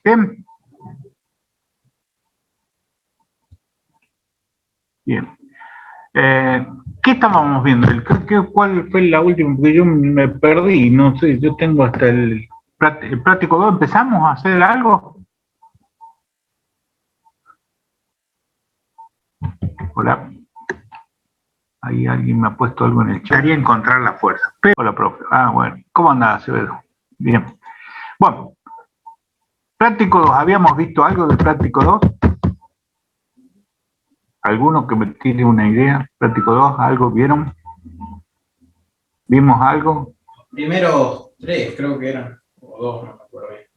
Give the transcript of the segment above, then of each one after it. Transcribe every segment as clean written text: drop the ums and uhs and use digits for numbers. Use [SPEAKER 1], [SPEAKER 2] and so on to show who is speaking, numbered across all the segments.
[SPEAKER 1] Bien. Bien. ¿Qué estábamos viendo? ¿Cuál fue la última? Porque yo me perdí, no sé, yo tengo hasta el práctico 2. ¿Empezamos a hacer algo? Hola. Ahí alguien me ha puesto algo en el chat. Quería encontrar la fuerza. Hola, profe. Ah, bueno. ¿Cómo andás, Acevedo? Bien. Bueno, práctico 2. ¿Habíamos visto algo del práctico 2? ¿Alguno que me tiene una idea? Práctico 2, ¿algo vieron? ¿Vimos algo?
[SPEAKER 2] Primero 3, creo que eran. O 2, no me acuerdo bien.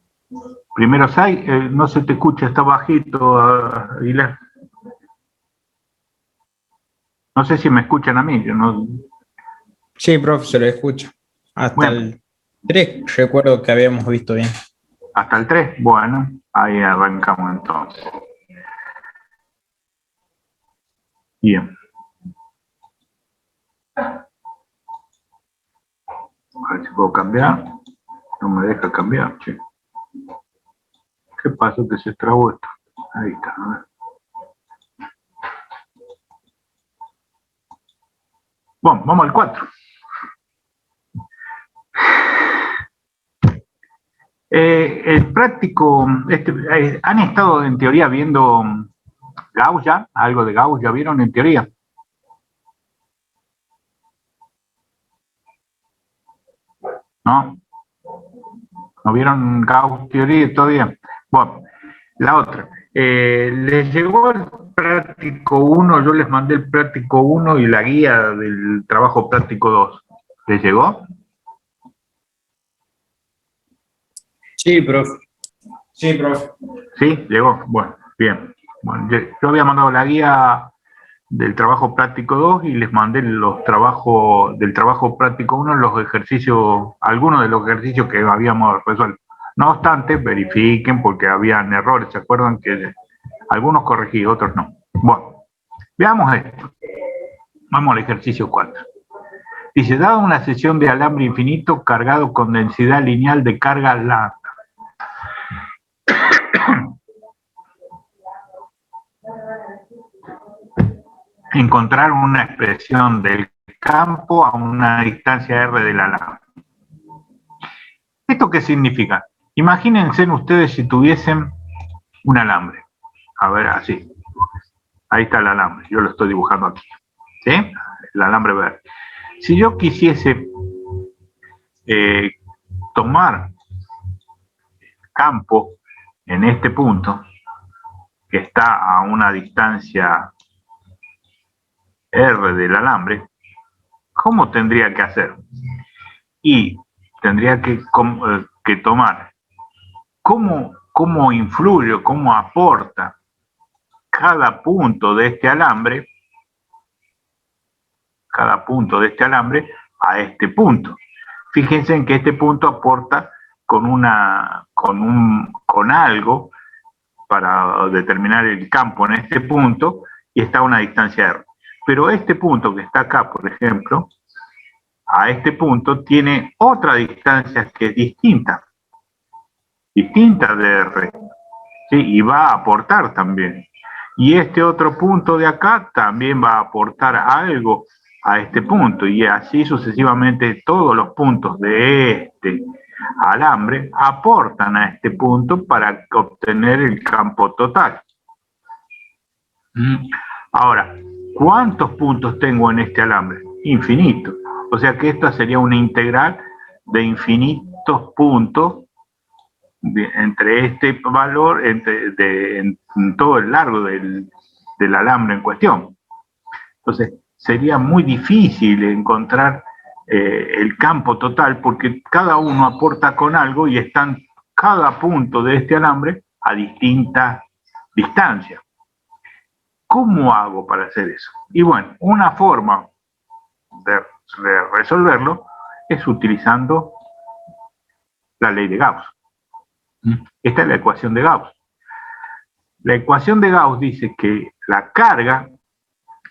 [SPEAKER 1] Primero 6, no se te escucha, está bajito, Aguilar. No sé si me escuchan a mí. Yo no...
[SPEAKER 2] Sí, profe, se lo escucha. Hasta
[SPEAKER 1] bueno,
[SPEAKER 2] el 3 recuerdo que habíamos visto bien.
[SPEAKER 1] Hasta el 3, bueno, ahí arrancamos entonces. Bien. A ver si puedo cambiar. No me deja cambiar, che. ¿Qué pasó que se trabó esto? Ahí está, a ver. Bueno, vamos al 4. El práctico, han estado en teoría viendo Gauss ya, algo de Gauss ya vieron en teoría. ¿No? ¿No vieron Gauss teoría todavía? Bueno, la otra. Les llegó el práctico 1, yo les mandé el práctico 1 y la guía del trabajo práctico 2. ¿Les llegó?
[SPEAKER 2] Sí, profe. Sí, profe.
[SPEAKER 1] ¿Sí? ¿Llegó? Bueno, bien. Bueno, yo había mandado la guía del trabajo práctico 2 y les mandé los trabajos del trabajo práctico 1, los ejercicios, algunos de los ejercicios que habíamos resuelto. No obstante, verifiquen porque habían errores, ¿se acuerdan? Que algunos corregí, otros no. Bueno, veamos esto. Vamos al ejercicio 4. Dice, dada una sesión de alambre infinito cargado con densidad lineal de carga lambda. Encontrar una expresión del campo a una distancia r del alambre. ¿Esto qué significa? Imagínense ustedes si tuviesen un alambre. A ver, así. Ahí está el alambre. Yo lo estoy dibujando aquí. ¿Sí? El alambre verde. Si yo quisiese tomar campo en este punto, que está a una distancia r del alambre, ¿cómo tendría que hacer? Y tendría que tomar cómo influye, cómo aporta cada punto de este alambre a este punto. Fíjense en que este punto aporta con algo para determinar el campo en este punto y está a una distancia r. Pero este punto que está acá, por ejemplo, a este punto tiene otra distancia que es distinta de r, ¿sí? Y va a aportar también. Y este otro punto de acá también va a aportar algo a este punto, y así sucesivamente todos los puntos de este alambre aportan a este punto para obtener el campo total. Ahora, ¿cuántos puntos tengo en este alambre? Infinito. O sea que esta sería una integral de infinitos puntos entre este valor, en todo el largo del alambre en cuestión. Entonces, sería muy difícil encontrar el campo total porque cada uno aporta con algo y están cada punto de este alambre a distintas distancias. ¿Cómo hago para hacer eso? Y bueno, una forma de resolverlo es utilizando la ley de Gauss. Esta es la ecuación de Gauss. La ecuación de Gauss dice que la carga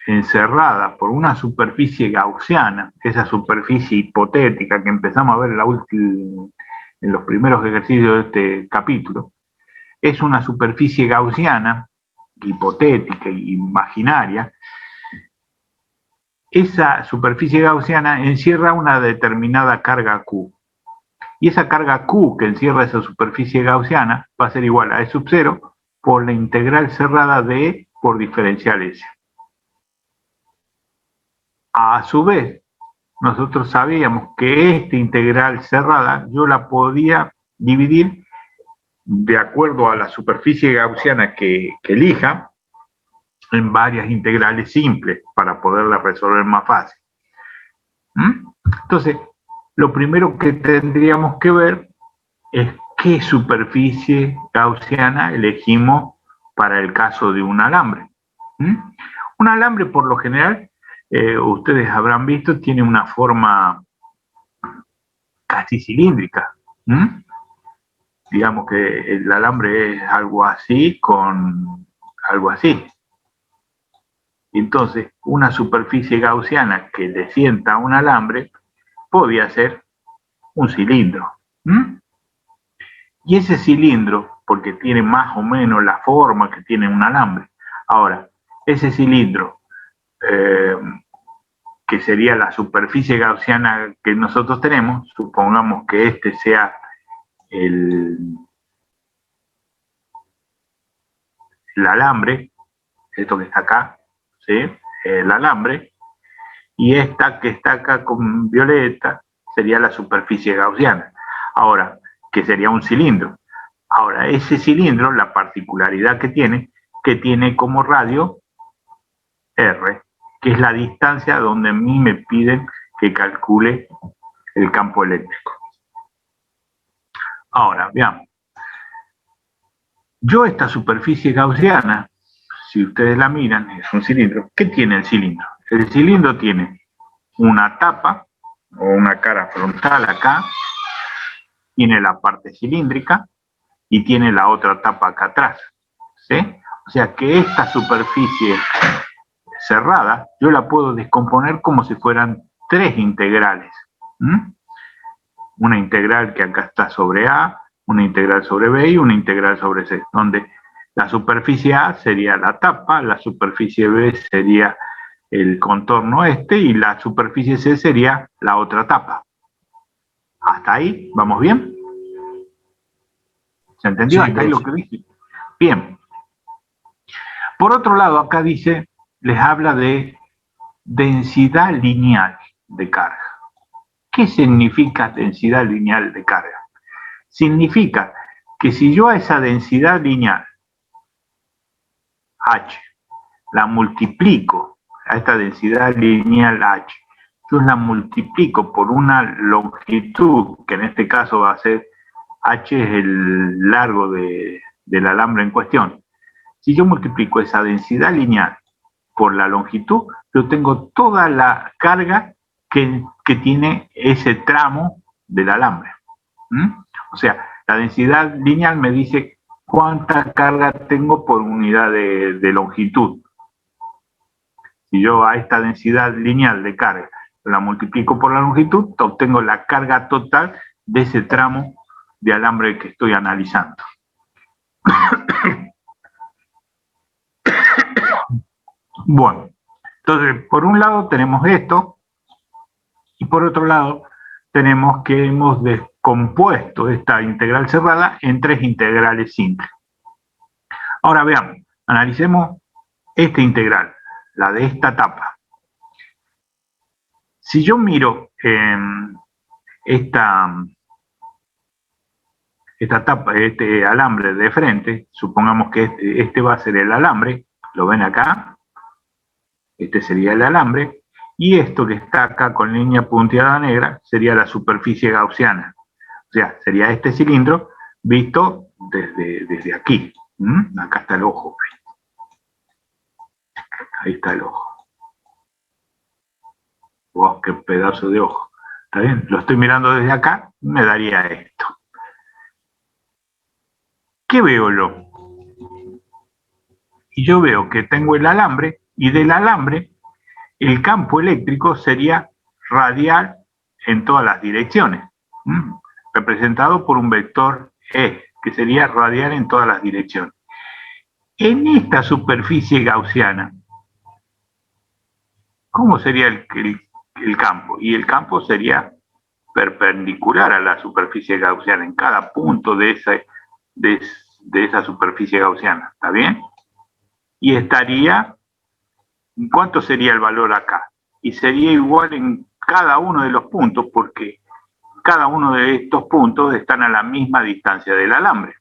[SPEAKER 1] encerrada por una superficie gaussiana, esa superficie hipotética que empezamos a ver en los primeros ejercicios de este capítulo, es una superficie gaussiana, hipotética, imaginaria. Esa superficie gaussiana encierra una determinada carga Q. Y esa carga Q que encierra esa superficie gaussiana va a ser igual a E sub 0 por la integral cerrada de E por diferencial S. A su vez, nosotros sabíamos que esta integral cerrada yo la podía dividir de acuerdo a la superficie gaussiana que elija en varias integrales simples para poderla resolver más fácil. Entonces, lo primero que tendríamos que ver es qué superficie gaussiana elegimos para el caso de un alambre. Un alambre, por lo general, ustedes habrán visto, tiene una forma casi cilíndrica. Digamos que el alambre es algo así con algo así. Entonces, una superficie gaussiana que le sienta a un alambre podría ser un cilindro. Y ese cilindro, porque tiene más o menos la forma que tiene un alambre. Ahora, ese cilindro, que sería la superficie gaussiana que nosotros tenemos, supongamos que este sea el alambre, esto que está acá, ¿sí? El alambre, y esta que está acá con violeta sería la superficie gaussiana. Ahora, que sería un cilindro. Ahora, ese cilindro, la particularidad que tiene como radio R, que es la distancia donde a mí me piden que calcule el campo eléctrico. Ahora, veamos. Yo esta superficie gaussiana, si ustedes la miran, es un cilindro. ¿Qué tiene el cilindro? El cilindro tiene una tapa o una cara frontal acá, tiene la parte cilíndrica y tiene la otra tapa acá atrás, ¿sí? O sea que esta superficie cerrada yo la puedo descomponer como si fueran tres integrales. Una integral que acá está sobre A, una integral sobre B y una integral sobre C, donde la superficie A sería la tapa, la superficie B sería el contorno este y la superficie C sería la otra tapa. ¿Hasta ahí? ¿Vamos bien? ¿Se entendió? Sí, hasta ahí lo que dice. Bien. Por otro lado, acá dice, les habla de densidad lineal de carga. ¿Qué significa densidad lineal de carga? Significa que si yo a esa densidad lineal, H, la multiplico, a esta densidad lineal H, yo la multiplico por una longitud, que en este caso va a ser H es el largo del alambre en cuestión. Si yo multiplico esa densidad lineal por la longitud, yo tengo toda la carga que tiene ese tramo del alambre. O sea, la densidad lineal me dice cuánta carga tengo por unidad de longitud. Si yo a esta densidad lineal de carga la multiplico por la longitud, obtengo la carga total de ese tramo de alambre que estoy analizando. Bueno, entonces, por un lado tenemos esto, y por otro lado tenemos que hemos descompuesto esta integral cerrada en tres integrales simples. Ahora veamos, analicemos esta integral, la de esta tapa. Si yo miro esta tapa, este alambre de frente, supongamos que este va a ser el alambre, lo ven acá, este sería el alambre, y esto que está acá con línea punteada negra sería la superficie gaussiana. O sea, sería este cilindro visto desde aquí. Acá está el ojo. Ahí está el ojo. ¡Wow, qué pedazo de ojo! ¿Está bien? Lo estoy mirando desde acá, me daría esto. ¿Qué veo yo? Y yo veo que tengo el alambre, y del alambre el campo eléctrico sería radial en todas las direcciones, representado por un vector E, que sería radial en todas las direcciones. En esta superficie gaussiana, ¿cómo sería el campo? Y el campo sería perpendicular a la superficie gaussiana en cada punto de esa superficie gaussiana, ¿está bien? Y estaría, ¿cuánto sería el valor acá? Y sería igual en cada uno de los puntos, porque cada uno de estos puntos están a la misma distancia del alambre.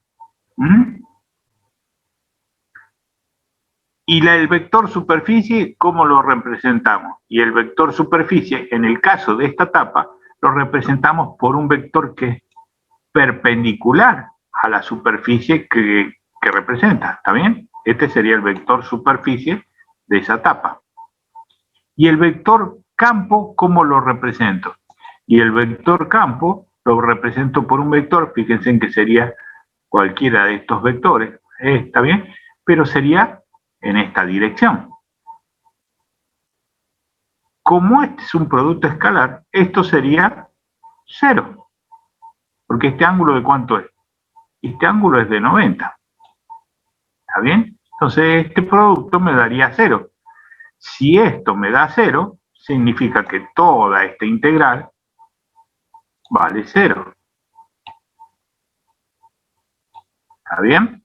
[SPEAKER 1] Y el vector superficie, ¿cómo lo representamos? Y el vector superficie, en el caso de esta tapa, lo representamos por un vector que es perpendicular a la superficie que representa, ¿está bien? Este sería el vector superficie de esa tapa. Y el vector campo, ¿cómo lo represento? Y el vector campo lo represento por un vector, fíjense en que sería cualquiera de estos vectores, ¿está bien? Pero sería en esta dirección. Como este es un producto escalar, esto sería 0. Porque este ángulo, ¿de cuánto es? Este ángulo es de 90. ¿Está bien? Entonces este producto me daría 0. Si esto me da 0, significa que toda esta integral vale 0. ¿Está bien?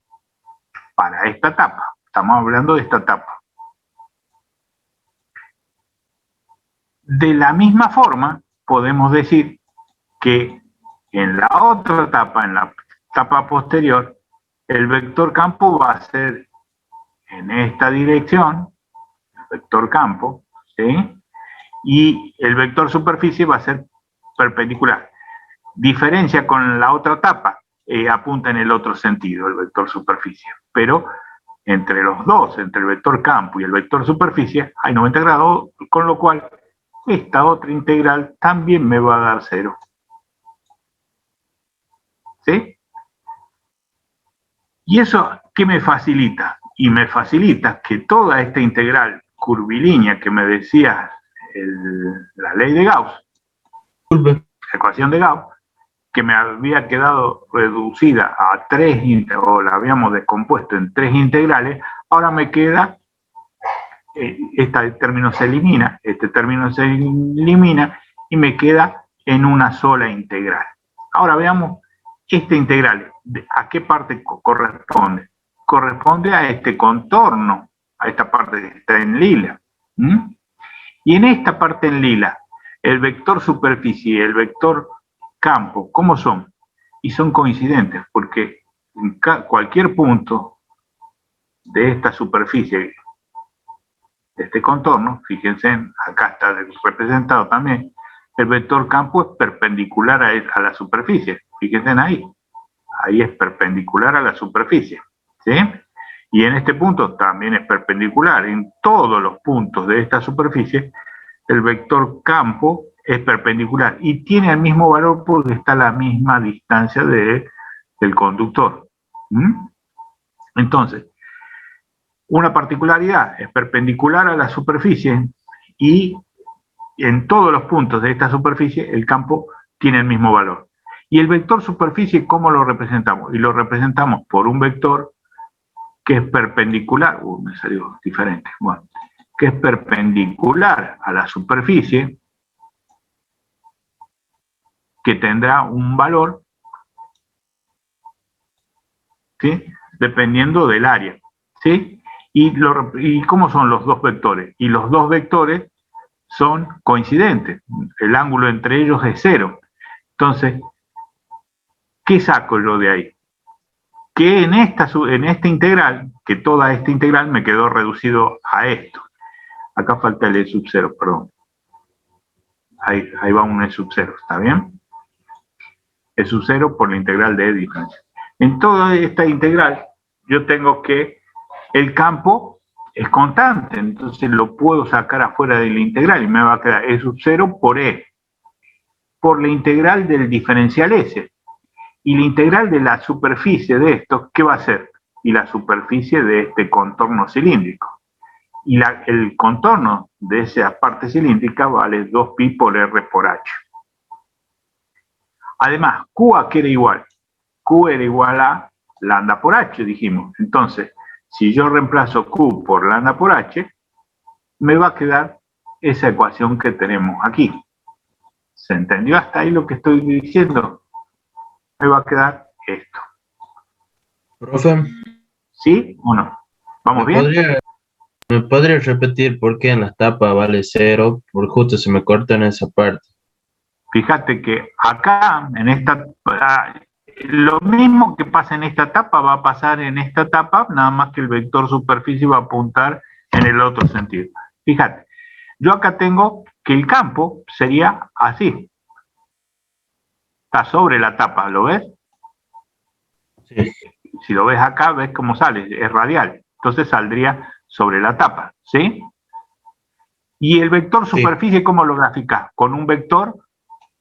[SPEAKER 1] Para esta etapa. Estamos hablando de esta etapa. De la misma forma, podemos decir que en la otra etapa, en la etapa posterior, el vector campo va a ser en esta dirección, el vector campo, ¿sí? Y el vector superficie va a ser perpendicular. Diferencia con la otra etapa, apunta en el otro sentido, el vector superficie. Pero entre los dos, entre el vector campo y el vector superficie, hay 90 grados, con lo cual esta otra integral también me va a dar 0. ¿Sí? ¿Y eso qué me facilita? Y me facilita que toda esta integral curvilínea que me decía la ley de Gauss, la ecuación de Gauss, que me había quedado reducida a 3, o la habíamos descompuesto en 3 integrales, ahora me queda, este término se elimina, este término se elimina, y me queda en una sola integral. Ahora veamos esta integral, ¿a qué parte corresponde? Corresponde a este contorno, a esta parte que está en lila. Y en esta parte en lila, el vector superficie y el vector campo, ¿cómo son? Y son coincidentes, porque en cualquier punto de esta superficie, de este contorno, fíjense, acá está representado también, el vector campo es perpendicular a la superficie, fíjense ahí es perpendicular a la superficie, ¿sí? Y en este punto también es perpendicular. En todos los puntos de esta superficie, el vector campo es perpendicular y tiene el mismo valor porque está a la misma distancia del conductor. Entonces, una particularidad es perpendicular a la superficie y en todos los puntos de esta superficie el campo tiene el mismo valor. Y el vector superficie, ¿cómo lo representamos? Y lo representamos por un vector que es perpendicular, me salió diferente, bueno, que es perpendicular a la superficie, que tendrá un valor, ¿sí? Dependiendo del área, ¿sí? ¿Y cómo son los dos vectores? Y los dos vectores son coincidentes, el ángulo entre ellos es 0. Entonces, ¿qué saco yo de ahí? Que en esta integral, que toda esta integral me quedó reducido a esto. Acá falta el E sub 0, perdón. Ahí va un E sub 0, ¿está bien? E sub 0 por la integral de E diferencia. En toda esta integral, yo tengo que el campo es constante, entonces lo puedo sacar afuera de la integral y me va a quedar E sub 0 por E, por la integral del diferencial S. Y la integral de la superficie de esto, ¿qué va a ser? Y la superficie de este contorno cilíndrico. Y el contorno de esa parte cilíndrica vale 2pi por R por H. Además, Q a qué era igual. Q era igual a lambda por H, dijimos. Entonces, si yo reemplazo Q por lambda por H, me va a quedar esa ecuación que tenemos aquí. ¿Se entendió hasta ahí lo que estoy diciendo? Me va a quedar esto.
[SPEAKER 3] Profe,
[SPEAKER 1] ¿Sí o no? ¿Vamos bien?
[SPEAKER 3] ¿Me podría repetir por qué en la tapa vale 0? Porque justo se me corta en esa parte.
[SPEAKER 1] Fíjate que acá, en esta, lo mismo que pasa en esta etapa va a pasar en esta etapa, nada más que el vector superficie va a apuntar en el otro sentido. Fíjate, yo acá tengo que el campo sería así. Está sobre la tapa, ¿lo ves?
[SPEAKER 3] Sí.
[SPEAKER 1] Si lo ves acá, ves cómo sale, es radial. Entonces saldría sobre la tapa, ¿sí? Y el vector superficie, ¿cómo lo graficas? Con un vector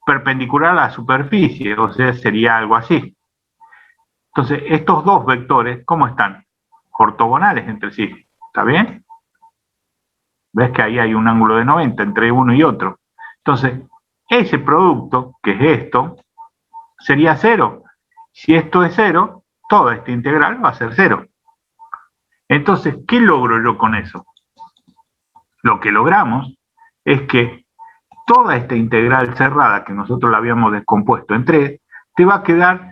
[SPEAKER 1] perpendicular a la superficie, o sea, sería algo así. Entonces, estos dos vectores, ¿cómo están? Ortogonales entre sí, ¿está bien? Ves que ahí hay un ángulo de 90 entre uno y otro. Entonces, ese producto, que es esto, sería 0. Si esto es 0, toda esta integral va a ser 0. Entonces, ¿qué logro yo con eso? Lo que logramos es que toda esta integral cerrada que nosotros la habíamos descompuesto en 3, te va a quedar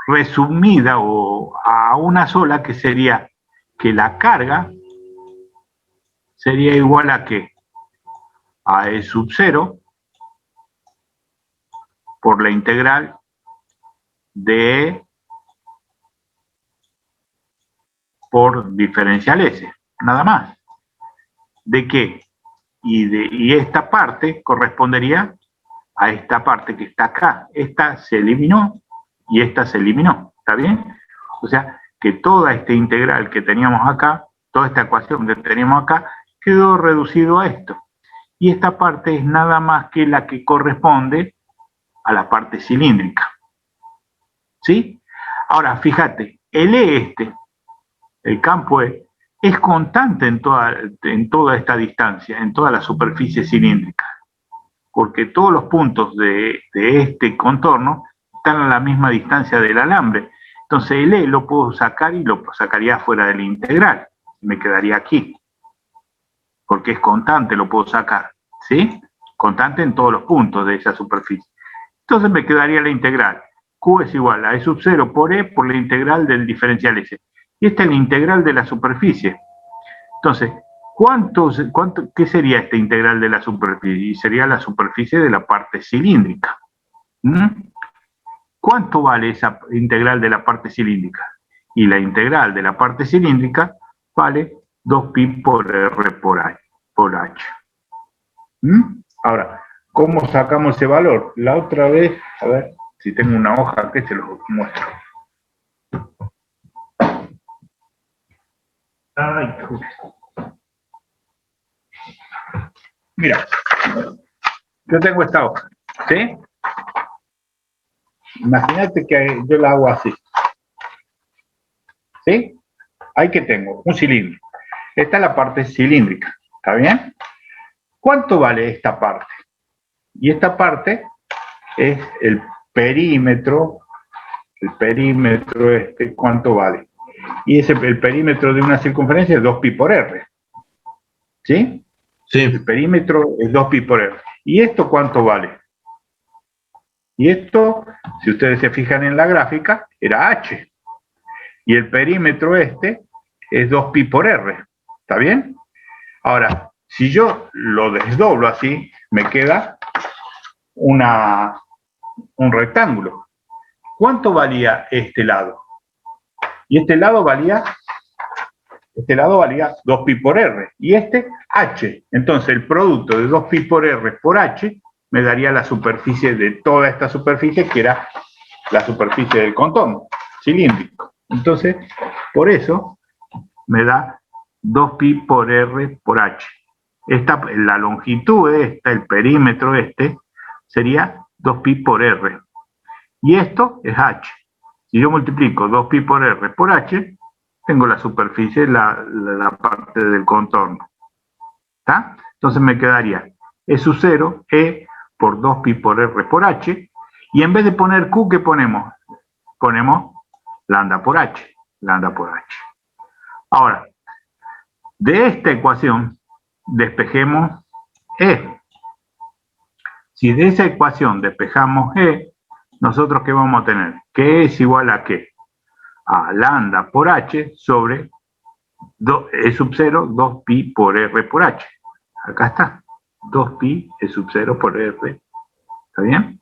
[SPEAKER 1] resumida o a una sola, que sería que la carga sería igual a ¿qué? A E sub 0 por la integral de E por diferencial S, nada más. ¿De qué? Y esta parte correspondería a esta parte que está acá. Esta se eliminó y esta se eliminó, ¿está bien? O sea, que toda esta integral que teníamos acá, toda esta ecuación que teníamos acá, quedó reducido a esto. Y esta parte es nada más que la que corresponde a la parte cilíndrica. ¿Sí? Ahora, fíjate, el E este, el campo E, es constante en toda esta distancia, en toda la superficie cilíndrica, porque todos los puntos de este contorno están a la misma distancia del alambre. Entonces el E lo puedo sacar y lo sacaría fuera de la integral. Me quedaría aquí. Porque es constante, lo puedo sacar. ¿Sí? Constante en todos los puntos de esa superficie. Entonces me quedaría la integral. Q es igual a E sub 0 por E por la integral del diferencial S. Y esta es la integral de la superficie. Entonces, ¿qué sería esta integral de la superficie? Y sería la superficie de la parte cilíndrica. ¿Cuánto vale esa integral de la parte cilíndrica? Y la integral de la parte cilíndrica vale 2pi por R por H. Ahora, ¿cómo sacamos ese valor? La otra vez, a ver si tengo una hoja que se los muestro. Ay, mira, yo tengo esta hoja, ¿sí? Imagínate que yo la hago así, ¿sí? Ahí que tengo, un cilindro. Esta es la parte cilíndrica, ¿está bien? ¿Cuánto vale esta parte? Y esta parte es el perímetro este, ¿cuánto vale? Y el perímetro de una circunferencia es 2pi por R, ¿sí?
[SPEAKER 3] Sí.
[SPEAKER 1] El perímetro es 2pi por R. ¿Y esto cuánto vale? Y esto, si ustedes se fijan en la gráfica, era H. Y el perímetro este es 2pi por R. ¿Está bien? Ahora, si yo lo desdoblo así, me queda un rectángulo. ¿Cuánto valía este lado? Y este lado valía 2pi por R. Y este, H. Entonces, el producto de 2pi por R por H me daría la superficie de toda esta superficie, que era la superficie del contorno cilíndrico. Entonces, por eso me da 2pi por R por H. La longitud de esta, el perímetro este, sería 2pi por R. Y esto es H. Si yo multiplico 2pi por R por H, tengo la superficie, la parte del contorno. ¿Está? Entonces me quedaría E sub 0, E por 2pi por R por H, y en vez de poner Q, ¿qué ponemos? ponemos lambda por h, lambda por h. Ahora, de esta ecuación despejemos E. Si de esa ecuación despejamos E, nosotros ¿qué vamos a tener? Que E es igual a ¿qué? A lambda por h sobre E sub 0, 2pi por R por h. Acá está, 2pi E sub 0 por R. ¿Está bien?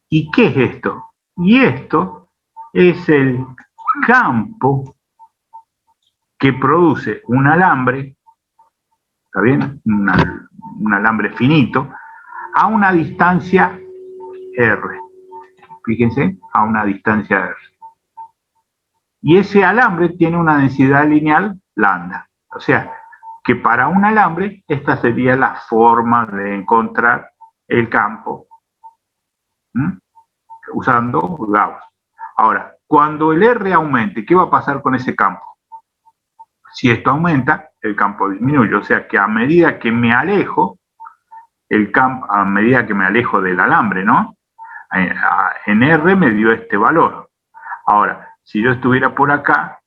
[SPEAKER 1] ¿Y qué es esto? Y esto es el campo que produce un alambre, ¿está bien? Un alambre finito, a una distancia R. Fíjense, a una distancia R. Y ese alambre tiene una densidad lineal lambda. O sea, que para un alambre esta sería la forma de encontrar el campo usando Gauss. Ahora, cuando el R aumente, ¿qué va a pasar con ese campo? Si esto aumenta, el campo disminuye. O sea que a medida que me alejo, a medida que me alejo del alambre, ¿no? En R me dio este valor. Ahora, si yo estuviera por acá,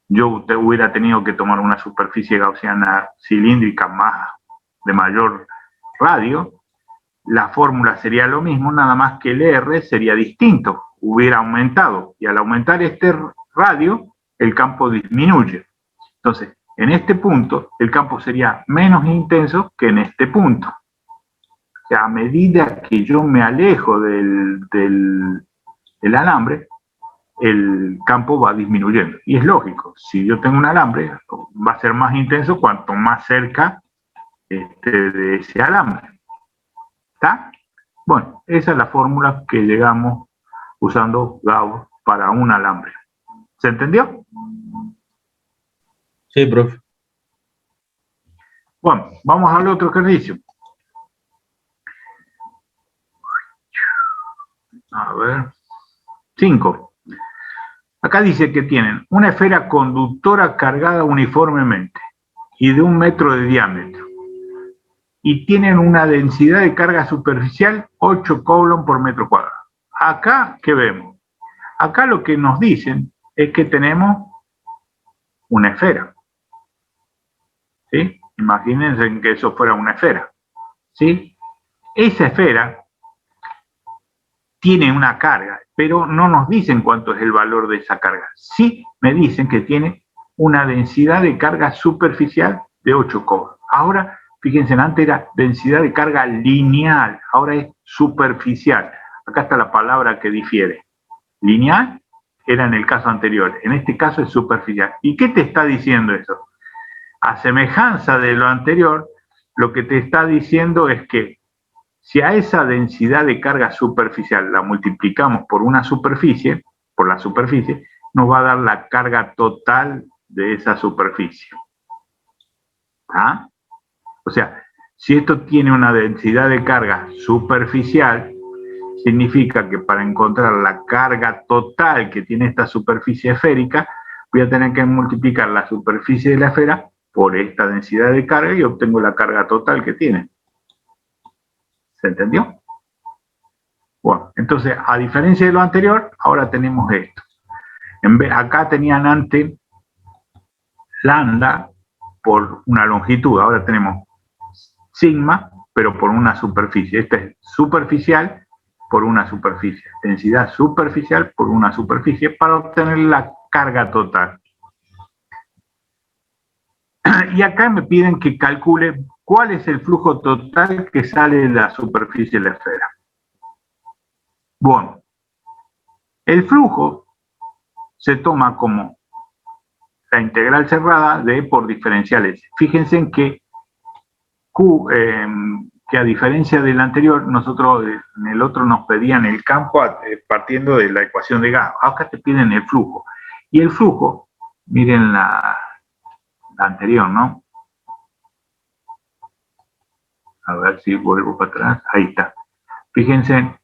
[SPEAKER 1] yo hubiera tenido que tomar una superficie gaussiana cilíndrica de mayor radio. La fórmula sería lo mismo, nada más que el R sería distinto, hubiera aumentado. Y al aumentar este radio, el campo disminuye. Entonces, en este punto, el campo sería menos intenso que en este punto. O sea, a medida que yo me alejo del alambre, el campo va disminuyendo. Y es lógico, si yo tengo un alambre, va a ser más intenso cuanto más cerca de ese alambre. ¿Está? Bueno, esa es la fórmula que llegamos usando Gauss para un alambre. ¿Se entendió?
[SPEAKER 3] Sí, profe.
[SPEAKER 1] Bueno, vamos al otro ejercicio. A ver. 5. Acá dice que tienen una esfera conductora cargada uniformemente y de 1 metro de diámetro. Y tienen una densidad de carga superficial 8 coulomb por metro cuadrado. Acá, ¿qué vemos? Acá lo que nos dicen es que tenemos una esfera. ¿Sí? Imagínense que eso fuera una esfera. ¿Sí? Esa esfera tiene una carga, pero no nos dicen cuánto es el valor de esa carga. Sí me dicen que tiene una densidad de carga superficial de 8 coulomb. Ahora, fíjense, antes era densidad de carga lineal, ahora es superficial. Acá está la palabra que difiere. Lineal era en el caso anterior, en este caso es superficial. ¿Y qué te está diciendo eso? A semejanza de lo anterior, lo que te está diciendo es que si a esa densidad de carga superficial la multiplicamos por una superficie, por la superficie, nos va a dar la carga total de esa superficie. ¿Ah? O sea, si esto tiene una densidad de carga superficial, significa que para encontrar la carga total que tiene esta superficie esférica, voy a tener que multiplicar la superficie de la esfera por esta densidad de carga y obtengo la carga total que tiene. ¿Se entendió? Bueno, entonces, a diferencia de lo anterior, ahora tenemos esto. Acá tenían antes lambda por una longitud, ahora tenemos sigma, pero por una superficie. Esta es superficial por una superficie. Densidad superficial por una superficie para obtener la carga total. Y acá me piden que calcule cuál es el flujo total que sale de la superficie de la esfera. Bueno, el flujo se toma como la integral cerrada de E por diferencial S. Fíjense en que que a diferencia del anterior, nosotros en el otro nos pedían el campo partiendo de la ecuación de Gauss. Acá te piden el flujo. Y el flujo, miren la anterior, ¿no? A ver si vuelvo para atrás. Ahí está. Fíjense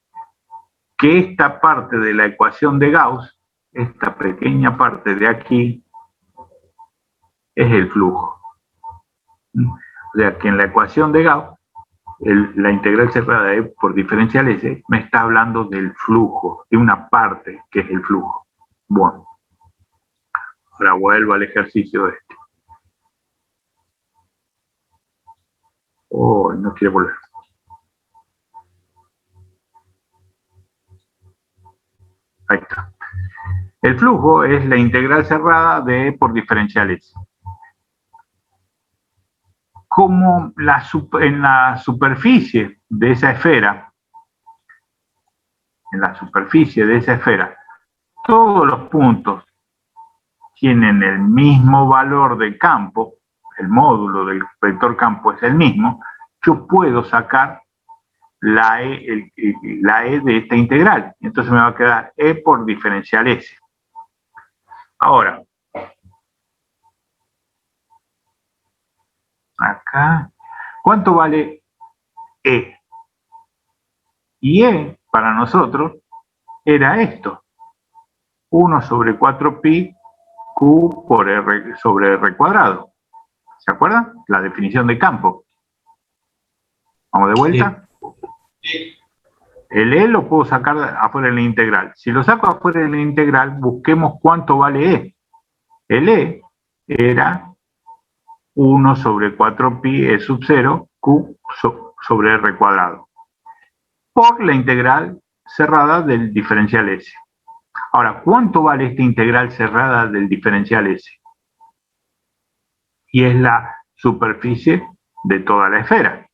[SPEAKER 1] que esta parte de la ecuación de Gauss, esta pequeña parte de aquí, es el flujo. O sea que en la ecuación de Gauss, la integral cerrada de E por diferencial S me está hablando del flujo, de una parte que es el flujo. Bueno, ahora vuelvo al ejercicio este. Oh, no quiere volver. Ahí está. El flujo es la integral cerrada de E por diferencial S. Como en la superficie de esa esfera, todos los puntos tienen el mismo valor de campo, el módulo del vector campo es el mismo, yo puedo sacar la E de esta integral. Entonces me va a quedar E por diferencial S. Ahora, acá, ¿cuánto vale E? Y E, para nosotros, era esto. 1 sobre 4pi Q por R sobre R cuadrado. ¿Se acuerdan? La definición de campo. Vamos de vuelta.
[SPEAKER 2] Sí.
[SPEAKER 1] El E lo puedo sacar afuera de la integral. Si lo saco afuera de la integral, busquemos cuánto vale E. El E era 1 sobre 4pi E sub 0 Q sobre R cuadrado. Por la integral cerrada del diferencial S. Ahora, ¿cuánto vale esta integral cerrada del diferencial S? Y es la superficie de toda la esfera.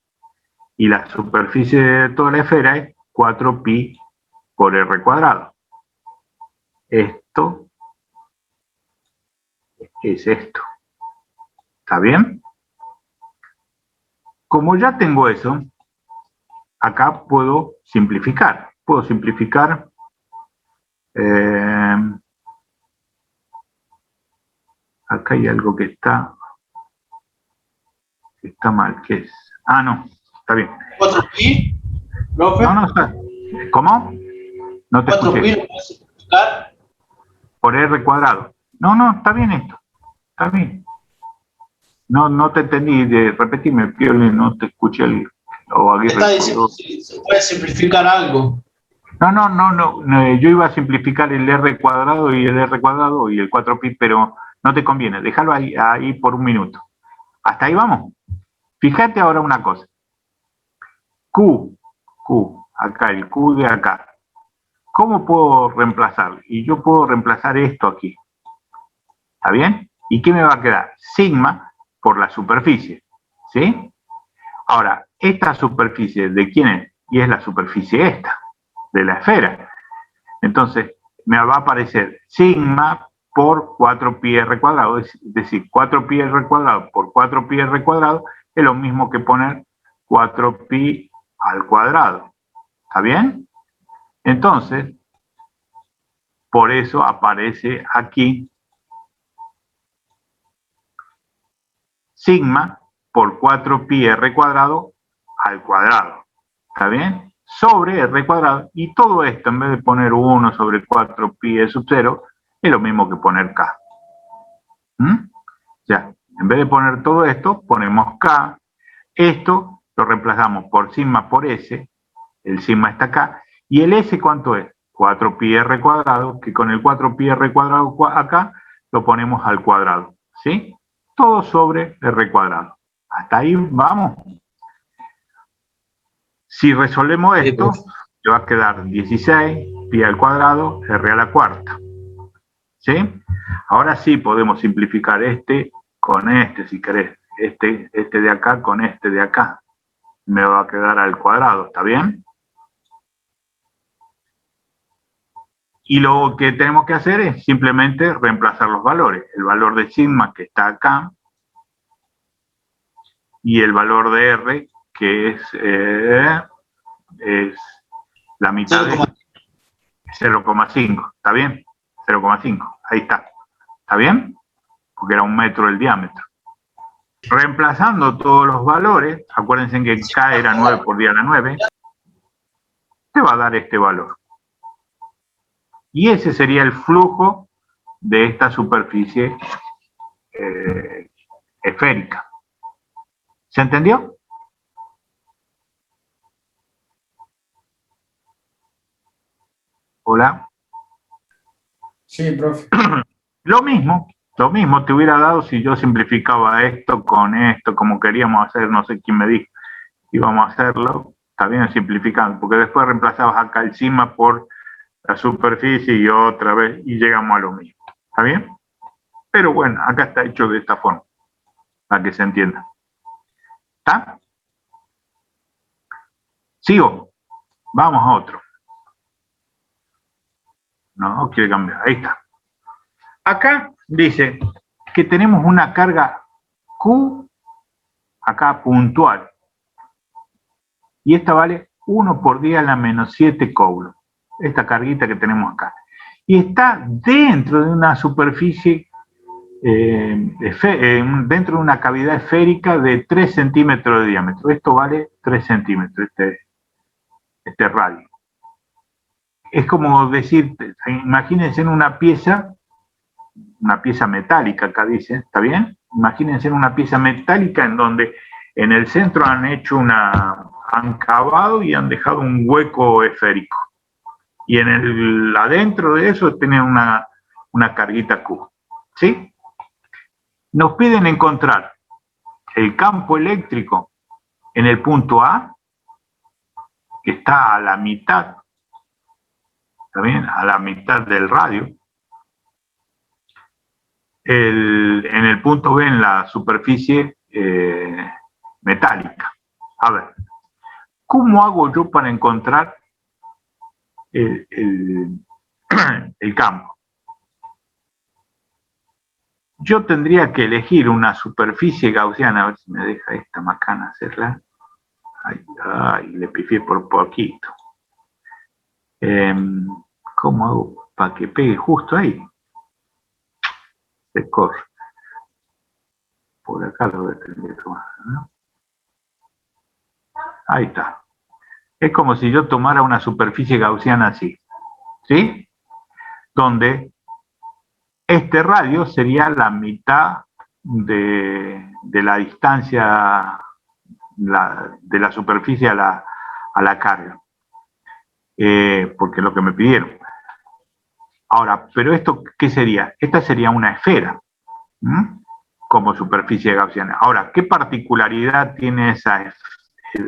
[SPEAKER 1] Y la superficie de toda la esfera es 4pi por R cuadrado. Esto es esto. ¿Está bien? Como ya tengo eso, acá puedo simplificar. Puedo simplificar acá hay algo que está mal, ¿qué es? Ah, no, está bien.
[SPEAKER 2] 4pi, profe.
[SPEAKER 1] No, está. ¿Cómo? No te escuché.
[SPEAKER 2] 4pi lo puedes simplificar.
[SPEAKER 1] Por R cuadrado. No, está bien esto. Está bien. No te entendí. Repetime, Pioli, no te escuché
[SPEAKER 2] Está diciendo si se puede simplificar algo.
[SPEAKER 1] No, yo iba a simplificar el R cuadrado y el R cuadrado y el 4pi, pero no te conviene. Déjalo ahí por un minuto. ¿Hasta ahí vamos? Fíjate ahora una cosa. Q, acá, el Q de acá. ¿Cómo puedo reemplazarlo? Y yo puedo reemplazar esto aquí. ¿Está bien? ¿Y qué me va a quedar? Sigma por la superficie. ¿Sí? Ahora, esta superficie, ¿de quién es? Y es la superficie esta, de la esfera. Entonces, me va a aparecer sigma por 4pi r cuadrado, es decir, 4pi r cuadrado por 4pi r cuadrado es lo mismo que poner 4pi al cuadrado. ¿Está bien? Entonces, por eso aparece aquí sigma por 4pi r cuadrado al cuadrado. ¿Está bien? Sobre r cuadrado. Y todo esto, en vez de poner 1 sobre 4pi e sub 0, es lo mismo que poner k. Ya, en vez de poner todo esto, ponemos k. Esto lo reemplazamos por sigma por s. El sigma está acá. ¿Y el s cuánto es? 4pi r cuadrado, que con el 4pi r cuadrado acá lo ponemos al cuadrado. ¿Sí? Todo sobre r cuadrado. Hasta ahí vamos. Si resolvemos esto, te va a quedar 16 pi al cuadrado r a la cuarta. ¿Sí? Ahora sí podemos simplificar este con este, si querés. Este de acá con este de acá. Me va a quedar al cuadrado, ¿está bien? Y lo que tenemos que hacer es simplemente reemplazar los valores. El valor de sigma que está acá y el valor de r que es la mitad de 0,5. ¿Está bien? 0,5. Ahí está. ¿Está bien? Porque era 1 metro el diámetro. Reemplazando todos los valores, acuérdense que K era 9 por 10 a la 9, te va a dar este valor. Y ese sería el flujo de esta superficie esférica. ¿Se entendió? Hola.
[SPEAKER 2] Sí, profe.
[SPEAKER 1] Lo mismo te hubiera dado si yo simplificaba esto con esto, como queríamos hacer, no sé quién me dijo, íbamos a hacerlo, está bien simplificando, porque después reemplazabas acá encima por la superficie y otra vez, y llegamos a lo mismo, ¿está bien? Pero bueno, acá está hecho de esta forma, para que se entienda. ¿Está? Sigo, vamos a otro. No, quiere cambiar, ahí está. Acá dice que tenemos una carga Q, acá puntual, y esta vale 1 por 10 a la menos 7 coulombs, esta carguita que tenemos acá. Y está dentro de una superficie, dentro de una cavidad esférica de 3 centímetros de diámetro. Esto vale 3 centímetros, este radio. Es como decir, imagínense en una pieza metálica, acá dice, ¿está bien? Imagínense en una pieza metálica en donde en el centro han cavado y han dejado un hueco esférico. Y adentro de eso tienen una carguita Q. ¿Sí? Nos piden encontrar el campo eléctrico en el punto A, que está a la mitad, ¿está bien? A la mitad del radio. En el punto B, en la superficie metálica. A ver, ¿cómo hago yo para encontrar el campo? Yo tendría que elegir una superficie gaussiana, a ver si me deja esta macana hacerla. Ay, le pifié por poquito. ¿Cómo hago para que pegue justo ahí? Se corre. Por acá lo voy a tener que tomar, ¿no? Ahí está. Es como si yo tomara una superficie gaussiana así, ¿sí? Donde este radio sería la mitad de la distancia de la superficie a la carga, porque es lo que me pidieron. Ahora, ¿pero esto qué sería? Esta sería una esfera, como superficie gaussiana. Ahora, ¿qué particularidad tiene esa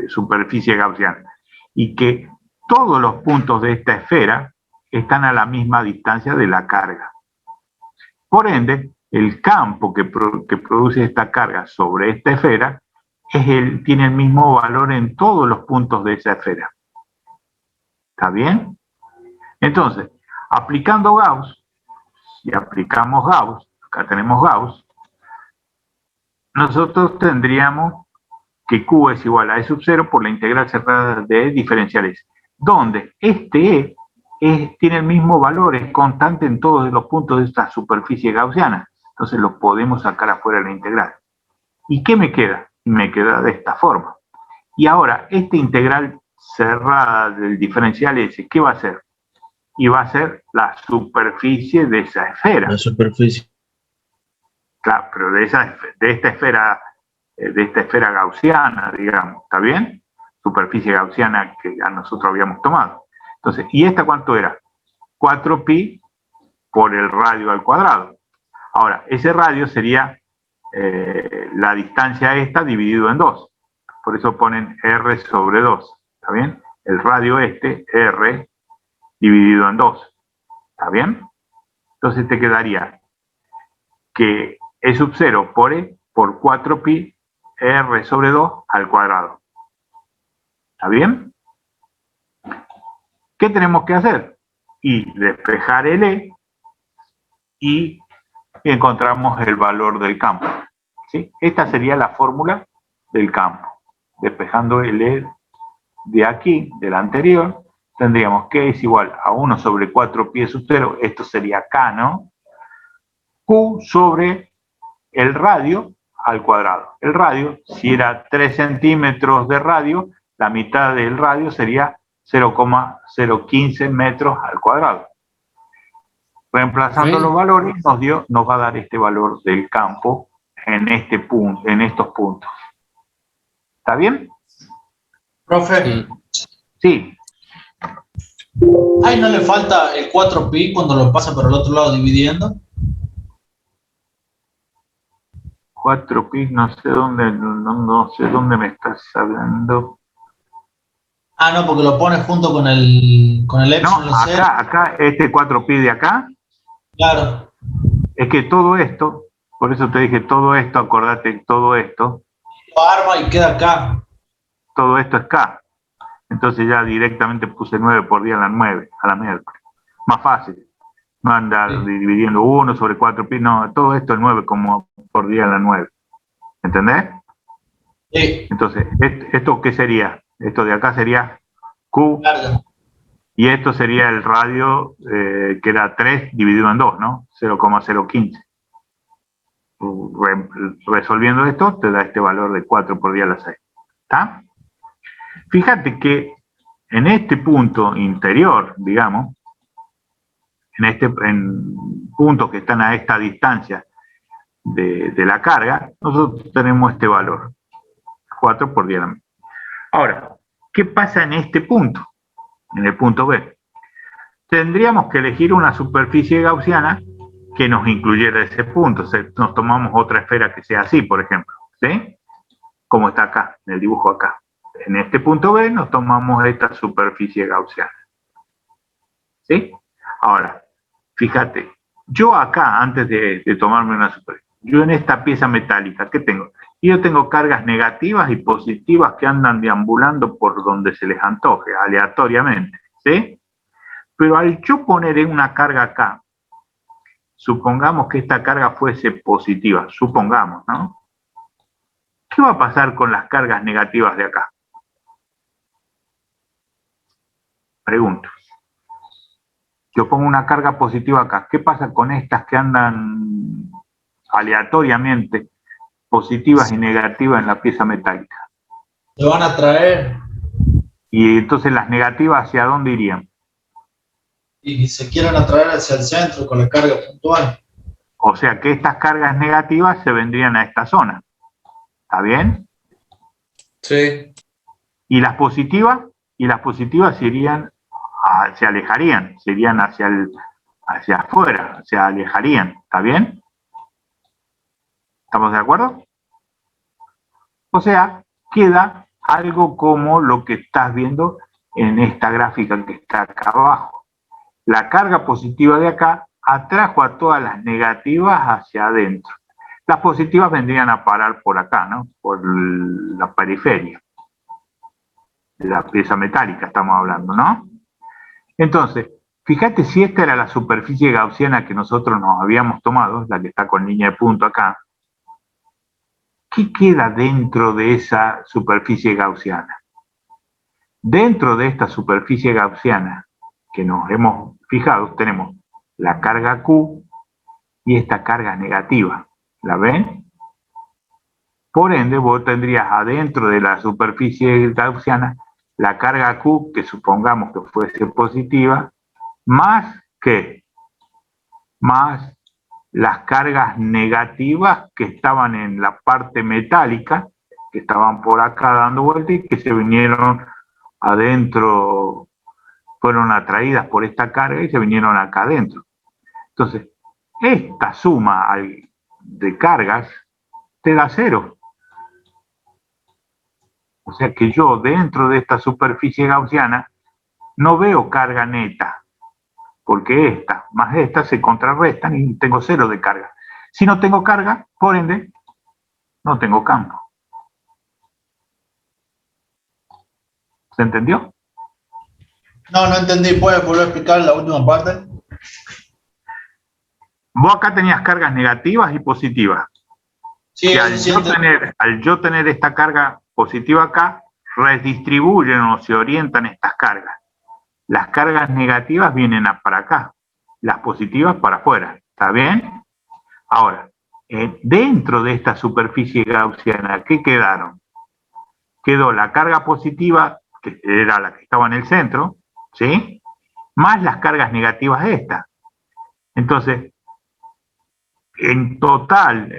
[SPEAKER 1] superficie gaussiana? Y que todos los puntos de esta esfera están a la misma distancia de la carga. Por ende, el campo que produce esta carga sobre esta esfera tiene el mismo valor en todos los puntos de esa esfera. ¿Está bien? Entonces, aplicando Gauss, si aplicamos Gauss, acá tenemos Gauss, nosotros tendríamos que Q es igual a E sub 0 por la integral cerrada de E diferencial S, donde este E tiene el mismo valor, es constante en todos los puntos de esta superficie gaussiana. Entonces lo podemos sacar afuera de la integral. ¿Y qué me queda? Me queda de esta forma. Y ahora, esta integral cerrada del diferencial S, ¿qué va a ser? Y va a ser la superficie de esa esfera.
[SPEAKER 3] La superficie.
[SPEAKER 1] Claro, pero de esta esfera gaussiana, digamos, ¿está bien? Superficie gaussiana que a nosotros habíamos tomado. Entonces, ¿y esta cuánto era? 4pi por el radio al cuadrado. Ahora, ese radio sería la distancia esta dividido en 2. Por eso ponen R sobre 2. ¿Está bien? El radio R dividido en 2. ¿Está bien? Entonces te quedaría que E sub 0 por E por 4pi R sobre 2 al cuadrado. ¿Está bien? ¿Qué tenemos que hacer? Y despejar el E y encontramos el valor del campo. ¿Sí? Esta sería la fórmula del campo. Despejando el E de aquí, del anterior, tendríamos que es igual a 1 sobre 4pi sub 0, esto sería K, ¿no? Q sobre el radio al cuadrado. El radio, si era 3 centímetros de radio, la mitad del radio sería 0,015 metros al cuadrado. Reemplazando los valores nos va a dar este valor del campo en estos puntos. ¿Está bien?
[SPEAKER 2] Profe.
[SPEAKER 1] Sí.
[SPEAKER 4] Ay, ¿no le falta el 4pi cuando lo pasa por el otro lado dividiendo?
[SPEAKER 1] 4pi, no sé dónde, no sé dónde me estás hablando.
[SPEAKER 4] Ah, no, porque lo pones junto con el
[SPEAKER 1] No,
[SPEAKER 4] epsilon cero.
[SPEAKER 1] acá, este 4pi de acá,
[SPEAKER 4] Claro,
[SPEAKER 1] es que todo esto, por eso te dije todo esto, acordate, todo esto
[SPEAKER 4] lo arma y queda acá.
[SPEAKER 1] es K. Entonces ya directamente puse 9 por 10 a la 9, a la miércoles. Más fácil. No andar
[SPEAKER 4] Sí.
[SPEAKER 1] dividiendo 1 sobre 4pi, no, todo esto es 9 como por 10 a la 9. ¿Entendés?
[SPEAKER 4] Sí,
[SPEAKER 1] Entonces, ¿esto qué sería? Esto de acá sería Q,
[SPEAKER 4] larga.
[SPEAKER 1] y esto sería el radio, que era 3 dividido en 2, ¿no? 0,015. Resolviendo esto, te da este valor de 4 por 10 a la 6. ¿Está? Fíjate que en este punto interior, digamos, en puntos que están a esta distancia de la carga, nosotros tenemos este valor, 4 por 10 a la 6. Ahora, ¿qué pasa en este punto? En el punto B. Tendríamos que elegir una superficie gaussiana que nos incluyera ese punto. O sea, nos tomamos otra esfera que sea así, por ejemplo, ¿sí? Como está acá, en el dibujo acá. En este punto B nos tomamos esta superficie gaussiana, ¿sí? Ahora, fíjate, yo acá, antes de tomarme una superficie, yo en esta pieza metálica, ¿qué tengo? Yo tengo cargas negativas y positivas que andan deambulando por donde se les antoje, aleatoriamente, ¿sí? Pero al yo poner una carga acá, supongamos que esta carga fuese positiva, supongamos, ¿no? ¿Qué va a pasar con las cargas negativas de acá? Pregunto. Yo pongo una carga positiva acá. ¿Qué pasa con estas que andan aleatoriamente positivas y negativas en la pieza metálica?
[SPEAKER 4] Se van a traer
[SPEAKER 1] Y entonces las negativas, ¿hacia dónde irían?
[SPEAKER 4] y se quieren atraer hacia el centro con la carga puntual.
[SPEAKER 1] O sea que estas cargas negativas se vendrían a esta zona. ¿Está bien?
[SPEAKER 2] Sí.
[SPEAKER 1] Y las positivas irían, se alejarían, se irían hacia afuera, se alejarían. ¿Está bien? ¿Estamos de acuerdo? O sea, queda algo como lo que estás viendo en esta gráfica que está acá abajo. La carga positiva de acá atrajo a todas las negativas hacia adentro. Las positivas vendrían a parar por acá, ¿no? Por la periferia de la pieza metálica estamos hablando, ¿no? Entonces, fíjate si esta era la superficie gaussiana que nosotros nos habíamos tomado, la que está con línea de punto acá. ¿Qué queda dentro de esa superficie gaussiana? Dentro de esta superficie gaussiana que nos hemos fijado, tenemos la carga Q y esta carga negativa. ¿La ven? Por ende, vos tendrías adentro de la superficie gaussiana la carga Q, que supongamos que fuese positiva, más que más las cargas negativas que estaban en la parte metálica, que estaban por acá dando vueltas y que se vinieron adentro, fueron atraídas por esta carga y se vinieron acá adentro. Entonces, esta suma de cargas te da 0. O sea que yo dentro de esta superficie gaussiana no veo carga neta, porque esta más esta se contrarrestan y tengo 0 de carga. Si no tengo carga, por ende, no tengo campo. ¿Se entendió?
[SPEAKER 4] No, no entendí. ¿Puedes volver a explicar la última parte?
[SPEAKER 1] Vos acá tenías cargas negativas y positivas.
[SPEAKER 4] Sí,
[SPEAKER 1] Y
[SPEAKER 4] eso sí
[SPEAKER 1] al yo tener esta carga positiva acá, redistribuyen o se orientan estas cargas. Las cargas negativas vienen para acá, las positivas para afuera. ¿Está bien? Ahora, dentro de esta superficie gaussiana, ¿qué quedaron? Quedó la carga positiva, que era la que estaba en el centro, ¿sí? Más las cargas negativas estas. Entonces, en total,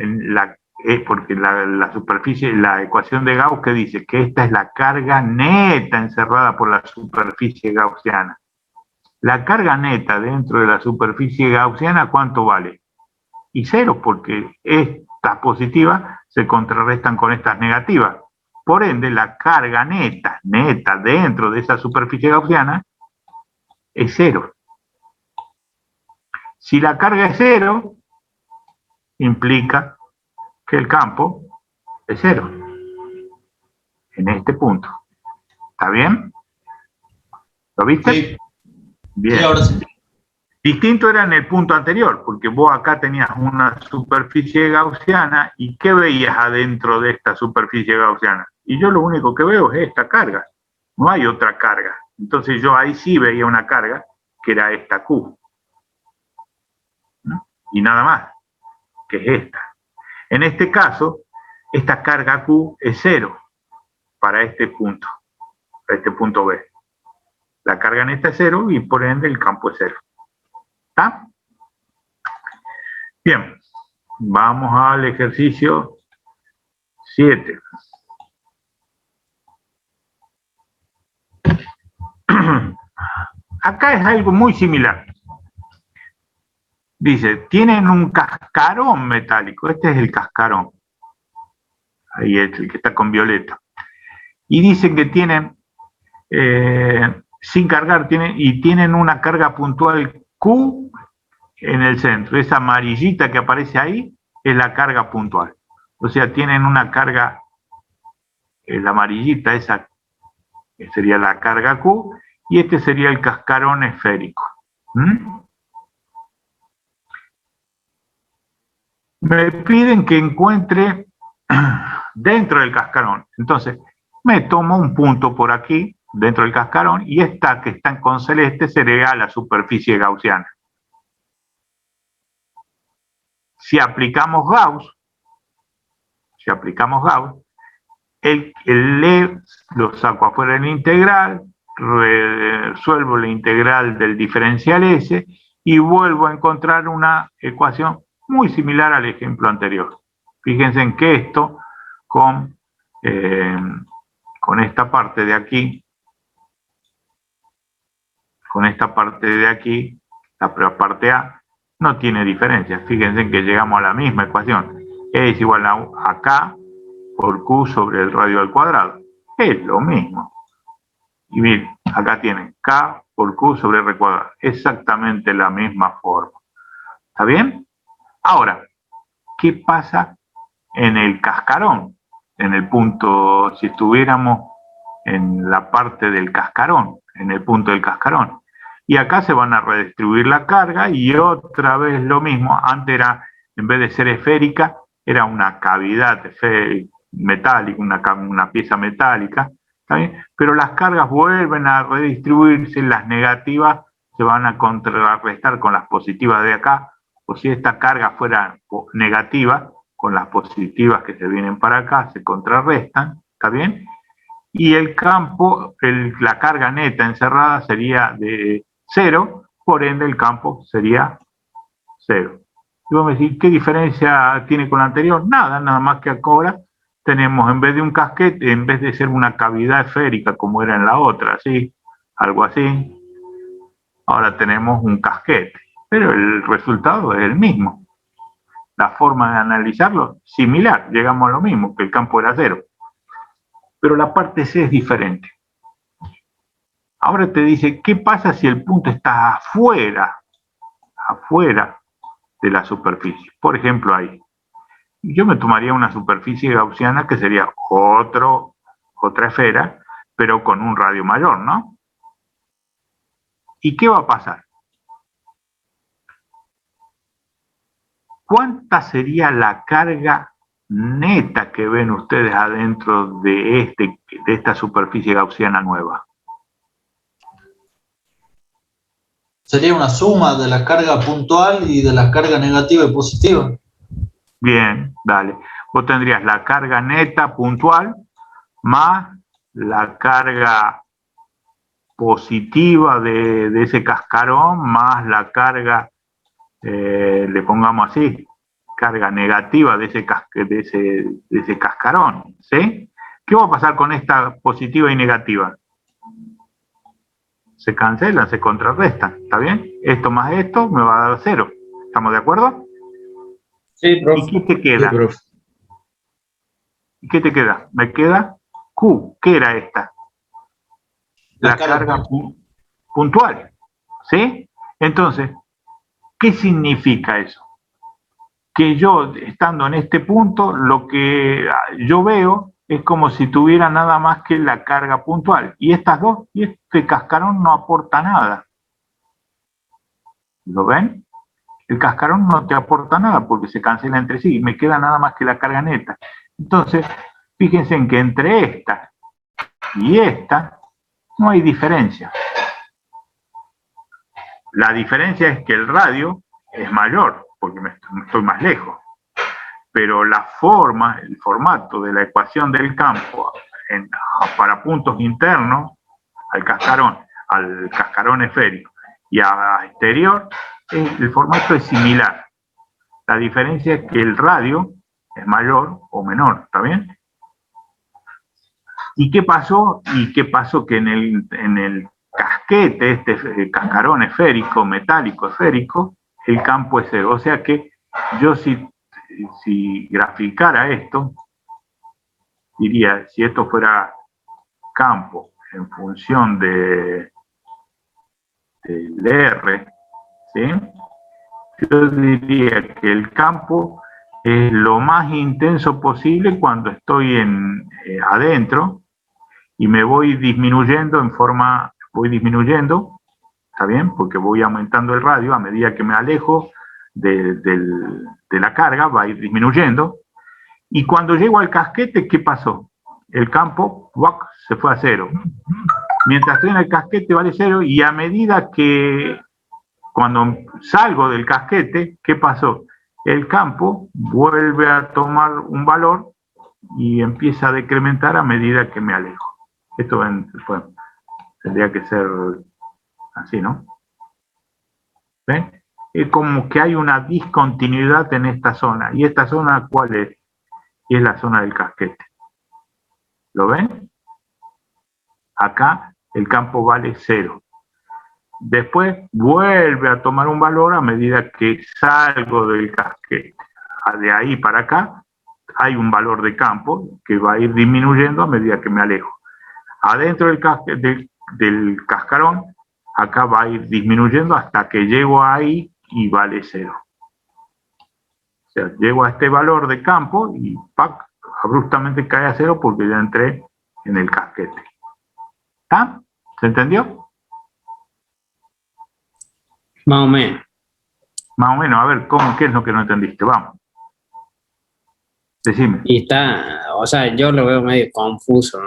[SPEAKER 1] porque la superficie, la ecuación de Gauss que dice que esta es la carga neta encerrada por la superficie gaussiana. la carga neta dentro de la superficie gaussiana, ¿cuánto vale? Y 0, porque estas positivas se contrarrestan con estas negativas. Por ende, la carga neta dentro de esa superficie gaussiana es 0. Si la carga es 0, implica que el campo es 0 en este punto. ¿Está bien? ¿Lo viste?
[SPEAKER 4] Sí.
[SPEAKER 1] Bien.
[SPEAKER 4] Sí, ahora sí.
[SPEAKER 1] Distinto era en el punto anterior, porque vos acá tenías una superficie gaussiana y ¿qué veías adentro de esta superficie gaussiana? Y yo lo único que veo es esta carga, no hay otra carga. Entonces yo ahí sí veía una carga, que era esta Q. ¿No? Y nada más, que es esta. En este caso, esta carga Q es 0 para este punto B. La carga neta es 0 y por ende el campo es 0. ¿Está? Bien, vamos al ejercicio 7. Acá es algo muy similar. Dice, tienen un cascarón metálico. Este es el cascarón. Ahí es el que está con violeta. Y dicen que tienen, sin cargar, tienen una carga puntual Q en el centro. Esa amarillita que aparece ahí es la carga puntual. O sea, tienen una carga, la amarillita, esa sería la carga Q, y este sería el cascarón esférico. Me piden que encuentre dentro del cascarón. Entonces, me tomo un punto por aquí, dentro del cascarón, y esta que está con celeste sería la superficie gaussiana. Si aplicamos Gauss, el lo saco afuera del integral, resuelvo la integral del diferencial S y vuelvo a encontrar una ecuación muy similar al ejemplo anterior. Fíjense en que esto con esta parte de aquí, la parte A, no tiene diferencia. Fíjense que llegamos a la misma ecuación. E es igual a K por Q sobre el radio al cuadrado. Es lo mismo. Y miren, acá tienen K por Q sobre R cuadrado. Exactamente la misma forma. ¿Está bien? Ahora, ¿qué pasa en el cascarón? En el punto, si estuviéramos en la parte del cascarón, en el punto del cascarón. Y acá se van a redistribuir la carga y otra vez lo mismo. Antes era, en vez de ser esférica, era una cavidad metálica, una pieza metálica. ¿Está bien? Pero las cargas vuelven a redistribuirse, las negativas se van a contrarrestar con las positivas de acá. O si esta carga fuera negativa, con las positivas que se vienen para acá, se contrarrestan. ¿Está bien? Y el campo, la carga neta encerrada sería de 0, por ende el campo sería 0. Y vamos a decir, ¿qué diferencia tiene con la anterior? Nada más que ahora tenemos, en vez de un casquete, en vez de ser una cavidad esférica como era en la otra, ¿sí? Algo así, ahora tenemos un casquete, pero el resultado es el mismo. La forma de analizarlo, similar, llegamos a lo mismo, que el campo era 0. Pero la parte C es diferente. Ahora te dice, ¿qué pasa si el punto está afuera de la superficie? Por ejemplo, ahí. Yo me tomaría una superficie gaussiana que sería otra esfera, pero con un radio mayor, ¿no? ¿Y qué va a pasar? ¿Cuánta sería la carga neta que ven ustedes adentro de esta superficie gaussiana nueva?
[SPEAKER 4] Sería una suma de la carga puntual y de la carga negativa y positiva.
[SPEAKER 1] Bien, dale. Vos tendrías la carga neta puntual más la carga positiva de ese cascarón más la carga, le pongamos así, carga negativa de ese cascarón, ¿sí? ¿Qué va a pasar con esta positiva y negativa? se cancelan, se contrarrestan, ¿está bien? Esto más esto me va a dar 0. ¿Estamos de acuerdo?
[SPEAKER 2] Sí,
[SPEAKER 1] ¿Y
[SPEAKER 2] profe.
[SPEAKER 1] qué te
[SPEAKER 3] Sí,
[SPEAKER 1] queda?
[SPEAKER 3] profe.
[SPEAKER 1] ¿Y qué te queda? Me queda Q. ¿Qué era esta?
[SPEAKER 4] La
[SPEAKER 1] La
[SPEAKER 4] carga
[SPEAKER 1] carga puntual. ¿Sí? Entonces, ¿qué significa eso? Que yo, estando en este punto, lo que yo veo es como si tuviera nada más que la carga puntual. Y estas dos, y este cascarón no aporta nada. ¿Lo ven? El cascarón no te aporta nada porque se cancela entre sí. Me queda nada más que la carga neta. Entonces, fíjense en que entre esta y esta no hay diferencia. La diferencia es que el radio es mayor porque estoy más lejos. Pero la forma, el formato de la ecuación del campo para puntos internos al cascarón esférico y a exterior, el formato es similar. La diferencia es que el radio es mayor o menor, ¿está bien? ¿Y qué pasó? Que en el casquete, este cascarón esférico, metálico esférico, el campo es 0. O sea que yo si graficara esto, diría, si esto fuera campo en función del R, ¿sí? Yo diría que el campo es lo más intenso posible cuando estoy adentro y me voy disminuyendo ¿está bien? Porque voy aumentando el radio a medida que me alejo de la carga, va a ir disminuyendo. Y cuando llego al casquete, ¿qué pasó? El campo se fue a 0. Mientras estoy en el casquete vale 0 y a medida que cuando salgo del casquete, ¿qué pasó? El campo vuelve a tomar un valor y empieza a decrementar a medida que me alejo. Esto tendría que ser así, ¿no? ¿Ven? Es como que hay una discontinuidad en esta zona. ¿Y esta zona cuál es? Y es la zona del casquete. ¿Lo ven? Acá el campo vale 0. Después vuelve a tomar un valor a medida que salgo del casquete. De ahí para acá hay un valor de campo que va a ir disminuyendo a medida que me alejo. Adentro del cascarón, acá va a ir disminuyendo hasta que llego ahí y vale 0. O sea, llego a este valor de campo y ¡pac! Abruptamente cae a 0 porque ya entré en el casquete. ¿Está? ¿Se entendió?
[SPEAKER 2] Más o menos.
[SPEAKER 1] Más o menos, a ver, ¿qué es lo que no entendiste? Vamos. Decime.
[SPEAKER 2] Y está, o sea, yo lo veo medio confuso.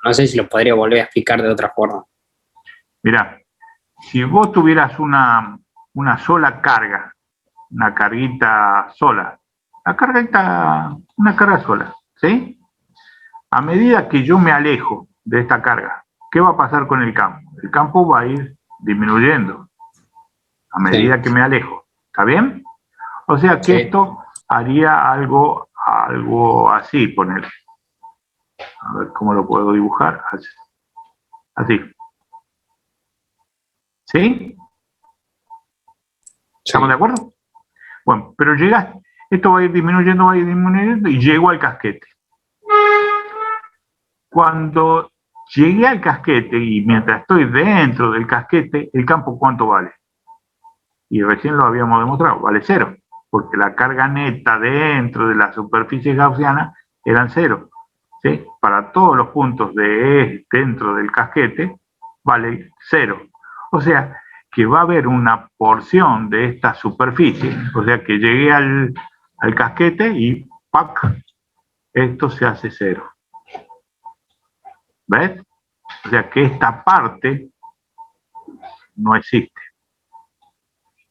[SPEAKER 2] No sé si lo podría volver a explicar de otra forma.
[SPEAKER 1] Mirá, si vos tuvieras una sola carga, una carguita sola, una carga sola, ¿sí? A medida que yo me alejo de esta carga, ¿qué va a pasar con el campo? El campo va a ir disminuyendo a medida que me alejo, ¿está bien? O sea que esto haría algo así, poner. A ver cómo lo puedo dibujar. Así. ¿Sí? ¿Estamos de acuerdo? Bueno, pero esto va a ir disminuyendo y llego al casquete. Cuando llegué al casquete y mientras estoy dentro del casquete, el campo ¿cuánto vale? Y recién lo habíamos demostrado, vale 0, porque la carga neta dentro de la superficie gaussiana eran 0. ¿Sí? Para todos los puntos dentro del casquete vale 0. O sea que va a haber una porción de esta superficie, o sea que llegué al casquete y ¡pac! Esto se hace 0. ¿Ves? O sea que esta parte no existe.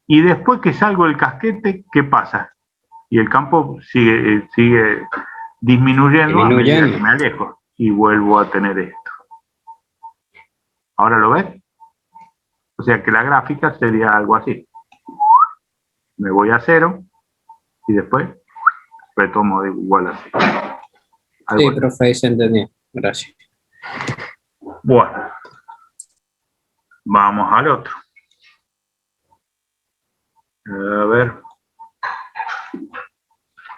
[SPEAKER 1] Y después que salgo del casquete, ¿qué pasa? Y el campo sigue disminuyendo a medida que me alejo y vuelvo a tener esto. ¿Ahora lo ves? O sea que la gráfica sería algo así. Me voy a 0 y después retomo de igual así.
[SPEAKER 2] Sí, profe, se entendió. Gracias.
[SPEAKER 1] Bueno. Vamos al otro. A ver.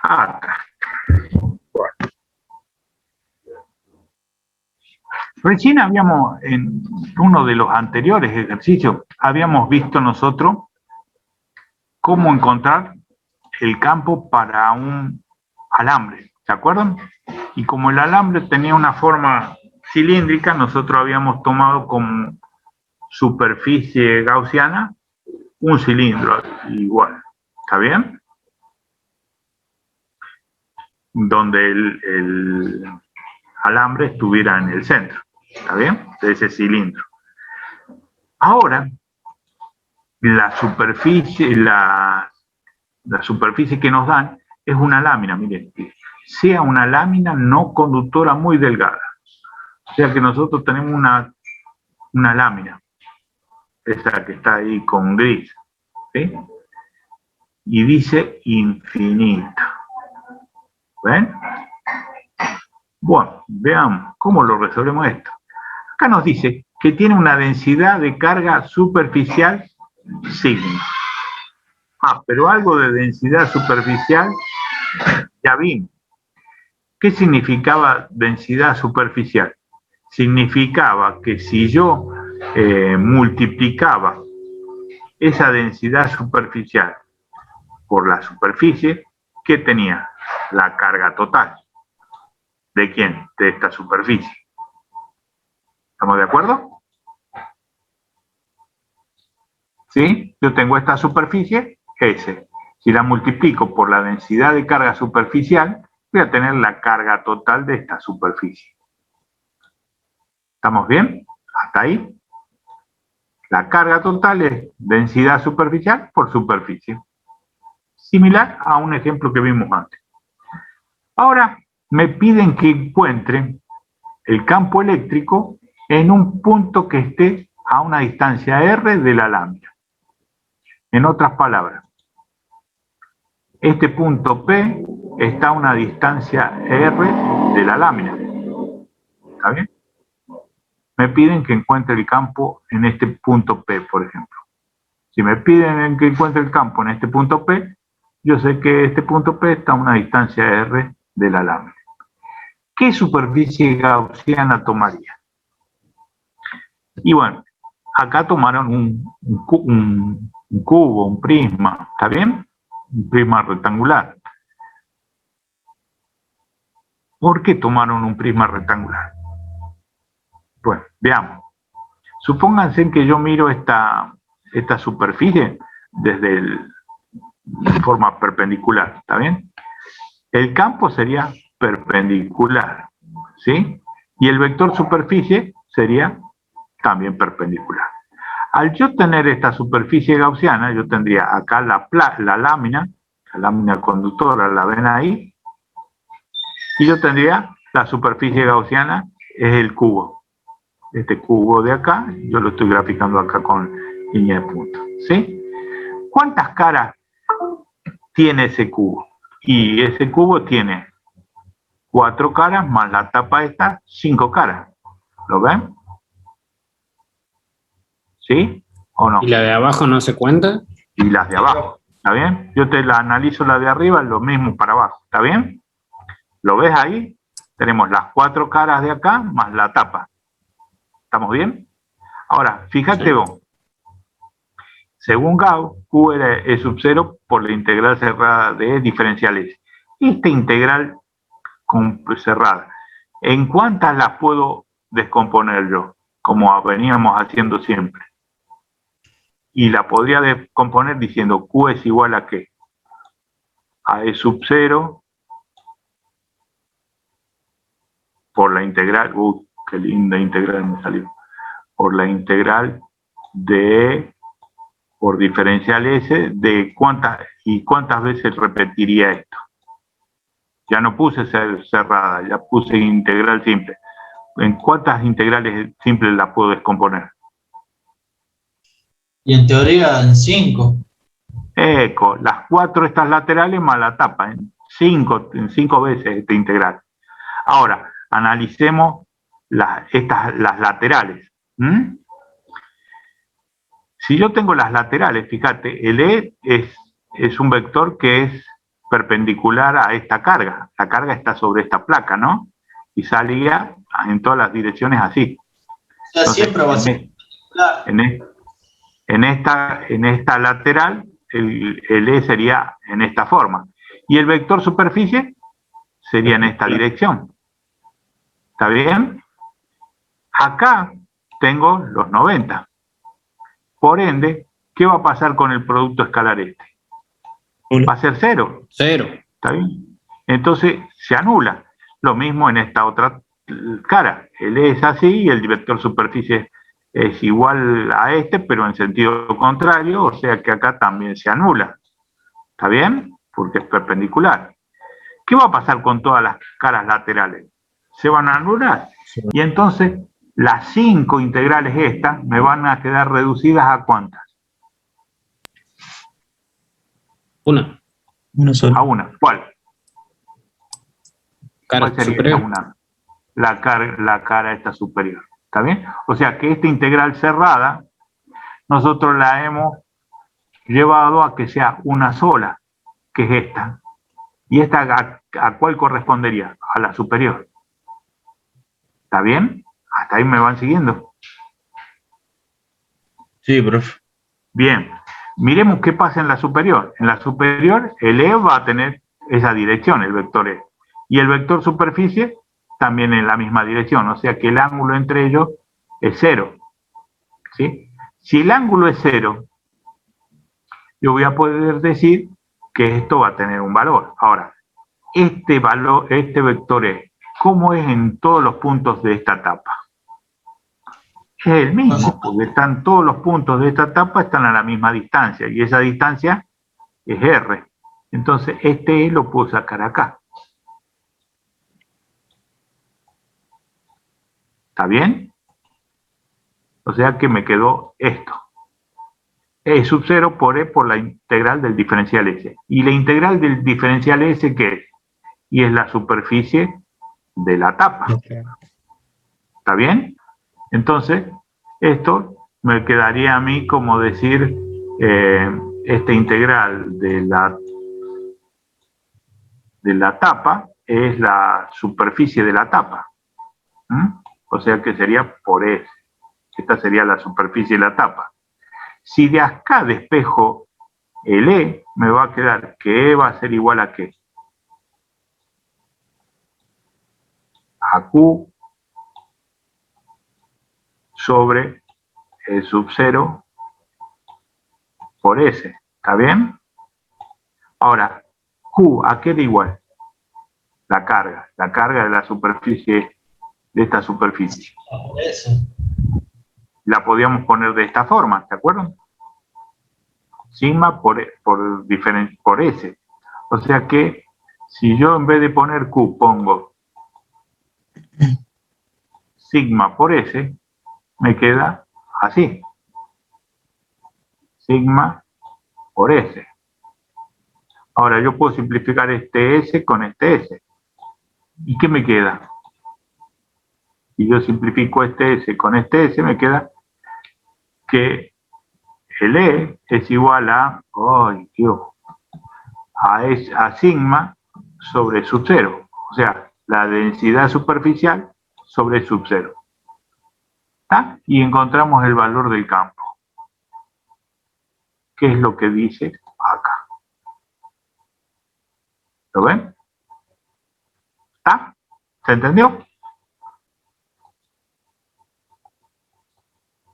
[SPEAKER 1] Acá. Bueno. Recién habíamos, en uno de los anteriores ejercicios, habíamos visto nosotros cómo encontrar el campo para un alambre, ¿se acuerdan? Y como el alambre tenía una forma cilíndrica, nosotros habíamos tomado como superficie gaussiana un cilindro igual, ¿está bien? Donde el alambre estuviera en el centro, ¿está bien? De ese cilindro. Ahora, la superficie que nos dan es una lámina, miren, sea una lámina no conductora muy delgada. O sea que nosotros tenemos una lámina, esa que está ahí con gris, ¿sí? Y dice infinito. ¿Ven? Bueno, veamos cómo lo resolvemos esto. Acá nos dice que tiene una densidad de carga superficial sigma. Pero algo de densidad superficial ya vimos. ¿Qué significaba densidad superficial? Significaba que si yo multiplicaba esa densidad superficial por la superficie, ¿qué tenía? La carga total. ¿De quién? De esta superficie. ¿Estamos de acuerdo? ¿Sí? Yo tengo esta superficie, S. Si la multiplico por la densidad de carga superficial, voy a tener la carga total de esta superficie. ¿Estamos bien? ¿Hasta ahí? La carga total es densidad superficial por superficie. Similar a un ejemplo que vimos antes. Ahora me piden que encuentre el campo eléctrico en un punto que esté a una distancia R de la lámina. En otras palabras, este punto P está a una distancia R de la lámina. ¿Está bien? Me piden que encuentre el campo en este punto P, por ejemplo. Si me piden que encuentre el campo en este punto P, yo sé que este punto P está a una distancia R de la lámina. ¿Qué superficie gaussiana tomaría? Y bueno, acá tomaron un cubo, un prisma, ¿está bien? Un prisma rectangular. ¿Por qué tomaron un prisma rectangular? Bueno, veamos. Supónganse que yo miro esta superficie de forma perpendicular, ¿está bien? El campo sería perpendicular, ¿sí? Y el vector superficie sería también perpendicular. Al yo tener esta superficie gaussiana, yo tendría acá la lámina conductora, la ven ahí, y yo tendría la superficie gaussiana, es el cubo. Este cubo de acá, yo lo estoy graficando acá con línea de punto, ¿sí? ¿Cuántas caras tiene ese cubo? Y ese cubo tiene 4 caras más la tapa esta, 5 caras. ¿Lo ven? ¿Sí o no?
[SPEAKER 2] ¿Y la de abajo no se cuenta?
[SPEAKER 1] Y las de abajo, ¿está bien? Yo te la analizo la de arriba, lo mismo para abajo, ¿está bien? ¿Lo ves ahí? Tenemos las 4 caras de acá más la tapa. ¿Estamos bien? Ahora, fíjate sí. Vos. Según Gauss, Q era E sub 0 por la integral cerrada de E diferencial S. Esta integral cerrada, ¿en cuántas las puedo descomponer yo? Como veníamos haciendo siempre. Y la podría descomponer diciendo Q es igual a ¿qué? A E sub 0 por la integral, qué linda integral me salió, por la integral de E por diferencial S de cuántas veces repetiría esto. Ya no puse cerrada, ya puse integral simple. ¿En cuántas integrales simples las puedo descomponer?
[SPEAKER 4] Y en teoría en 5.
[SPEAKER 1] Eco, las 4 estas laterales más la tapa, en 5 veces esta integral. Ahora, analicemos las laterales. Si yo tengo las laterales, fíjate, el E es un vector que es perpendicular a esta carga. La carga está sobre esta placa, ¿no? Y salía en todas las direcciones así.
[SPEAKER 4] O sea,
[SPEAKER 1] Entonces,
[SPEAKER 4] siempre va a ser perpendicular.
[SPEAKER 1] en esta lateral, el E sería en esta forma. Y el vector superficie sería en esta dirección. ¿Está bien? Acá tengo los 90. Por ende, ¿qué va a pasar con el producto escalar este? Va a ser 0.
[SPEAKER 2] 0.
[SPEAKER 1] ¿Está bien? Entonces se anula. Lo mismo en esta otra cara. El E es así y el vector superficie es igual a este, pero en sentido contrario, o sea que acá también se anula. ¿Está bien? Porque es perpendicular. ¿Qué va a pasar con todas las caras laterales? Se van a anular. Y entonces las 5 integrales estas me van a quedar reducidas ¿a cuántas?
[SPEAKER 2] Una.
[SPEAKER 5] Una sola.
[SPEAKER 1] A una. ¿Cuál?
[SPEAKER 2] Cara
[SPEAKER 1] ¿Cuál sería
[SPEAKER 2] superior.
[SPEAKER 1] una? La cara esta superior. ¿Está bien? O sea que esta integral cerrada nosotros la hemos llevado a que sea una sola, que es esta. ¿Y esta a cuál correspondería? A la superior. ¿Está bien? Hasta ahí me van siguiendo.
[SPEAKER 3] Sí, profe.
[SPEAKER 1] Bien. Miremos qué pasa en la superior. En la superior el E va a tener esa dirección, el vector E. Y el vector superficie también en la misma dirección. O sea que el ángulo entre ellos es 0. ¿Sí? Si el ángulo es 0, yo voy a poder decir que esto va a tener un valor. Ahora, este valor, este vector E, ¿cómo es en todos los puntos de esta etapa? Es el mismo, porque están todos los puntos de esta etapa están a la misma distancia, y esa distancia es R. Entonces, este E lo puedo sacar acá. ¿Está bien? O sea que me quedó esto. E sub 0 por E por la integral del diferencial S. ¿Y la integral del diferencial S qué es? Y es la superficie de la tapa. ¿Está bien? Entonces, esto me quedaría a mí como decir esta integral de la tapa es la superficie de la tapa. O sea que sería por S. Esta sería la superficie de la tapa. Si de acá despejo el E, me va a quedar que E va a ser igual a ¿qué? A Q sobre el sub 0 por S. ¿Está bien? Ahora, Q, ¿a qué da igual? La carga de la superficie, de esta superficie.
[SPEAKER 4] Eso.
[SPEAKER 1] La podíamos poner de esta forma, ¿de acuerdo? Sigma por S. O sea que si yo en vez de poner Q pongo sigma por S, me queda así. Sigma por S. Ahora yo puedo simplificar este S con este S. ¿Y qué me queda? Si yo simplifico este S con este S, me queda que el E es igual a, ¡ay, Dios! A sigma sobre sub 0. O sea, la densidad superficial sobre sub 0. ¿Está? Y encontramos el valor del campo. ¿Qué es lo que dice acá? ¿Lo ven? ¿Está? ¿Se entendió?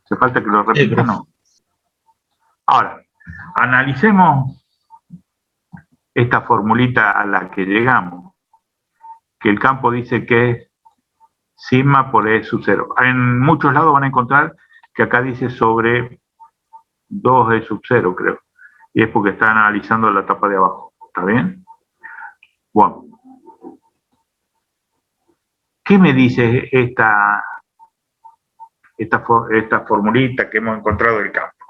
[SPEAKER 1] ¿Hace falta que lo repita? No. Ahora, analicemos esta formulita a la que llegamos, que el campo dice que es sigma por E sub 0. En muchos lados van a encontrar que acá dice sobre 2E sub 0, creo. Y es porque está analizando la tapa de abajo. ¿Está bien? Bueno. ¿Qué me dice esta formulita que hemos encontrado del campo?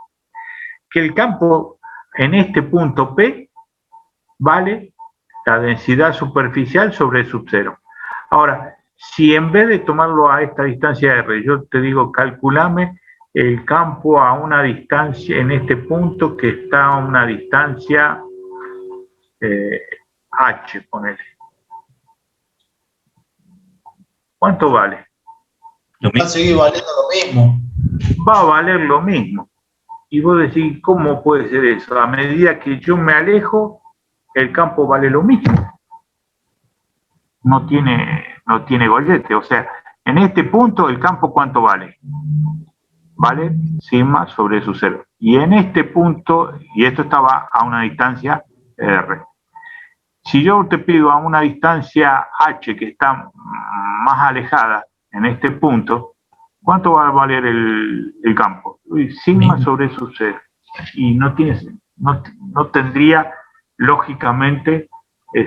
[SPEAKER 1] Que el campo en este punto P vale la densidad superficial sobre sub 0. Ahora, si en vez de tomarlo a esta distancia R, yo te digo, calculame el campo a una distancia, en este punto que está a una distancia h, ponele. ¿Cuánto vale?
[SPEAKER 4] Va a seguir valiendo lo mismo.
[SPEAKER 1] Va a valer lo mismo. Y vos decís, ¿cómo puede ser eso? A medida que yo me alejo, el campo vale lo mismo. No tiene gollete. O sea, en este punto, ¿el campo cuánto vale? Vale sigma sobre su cero. Y en este punto, y esto estaba a una distancia r. Si yo te pido a una distancia h que está más alejada en este punto, ¿cuánto va a valer el campo? Sigma sobre su cero. Y no tendría lógicamente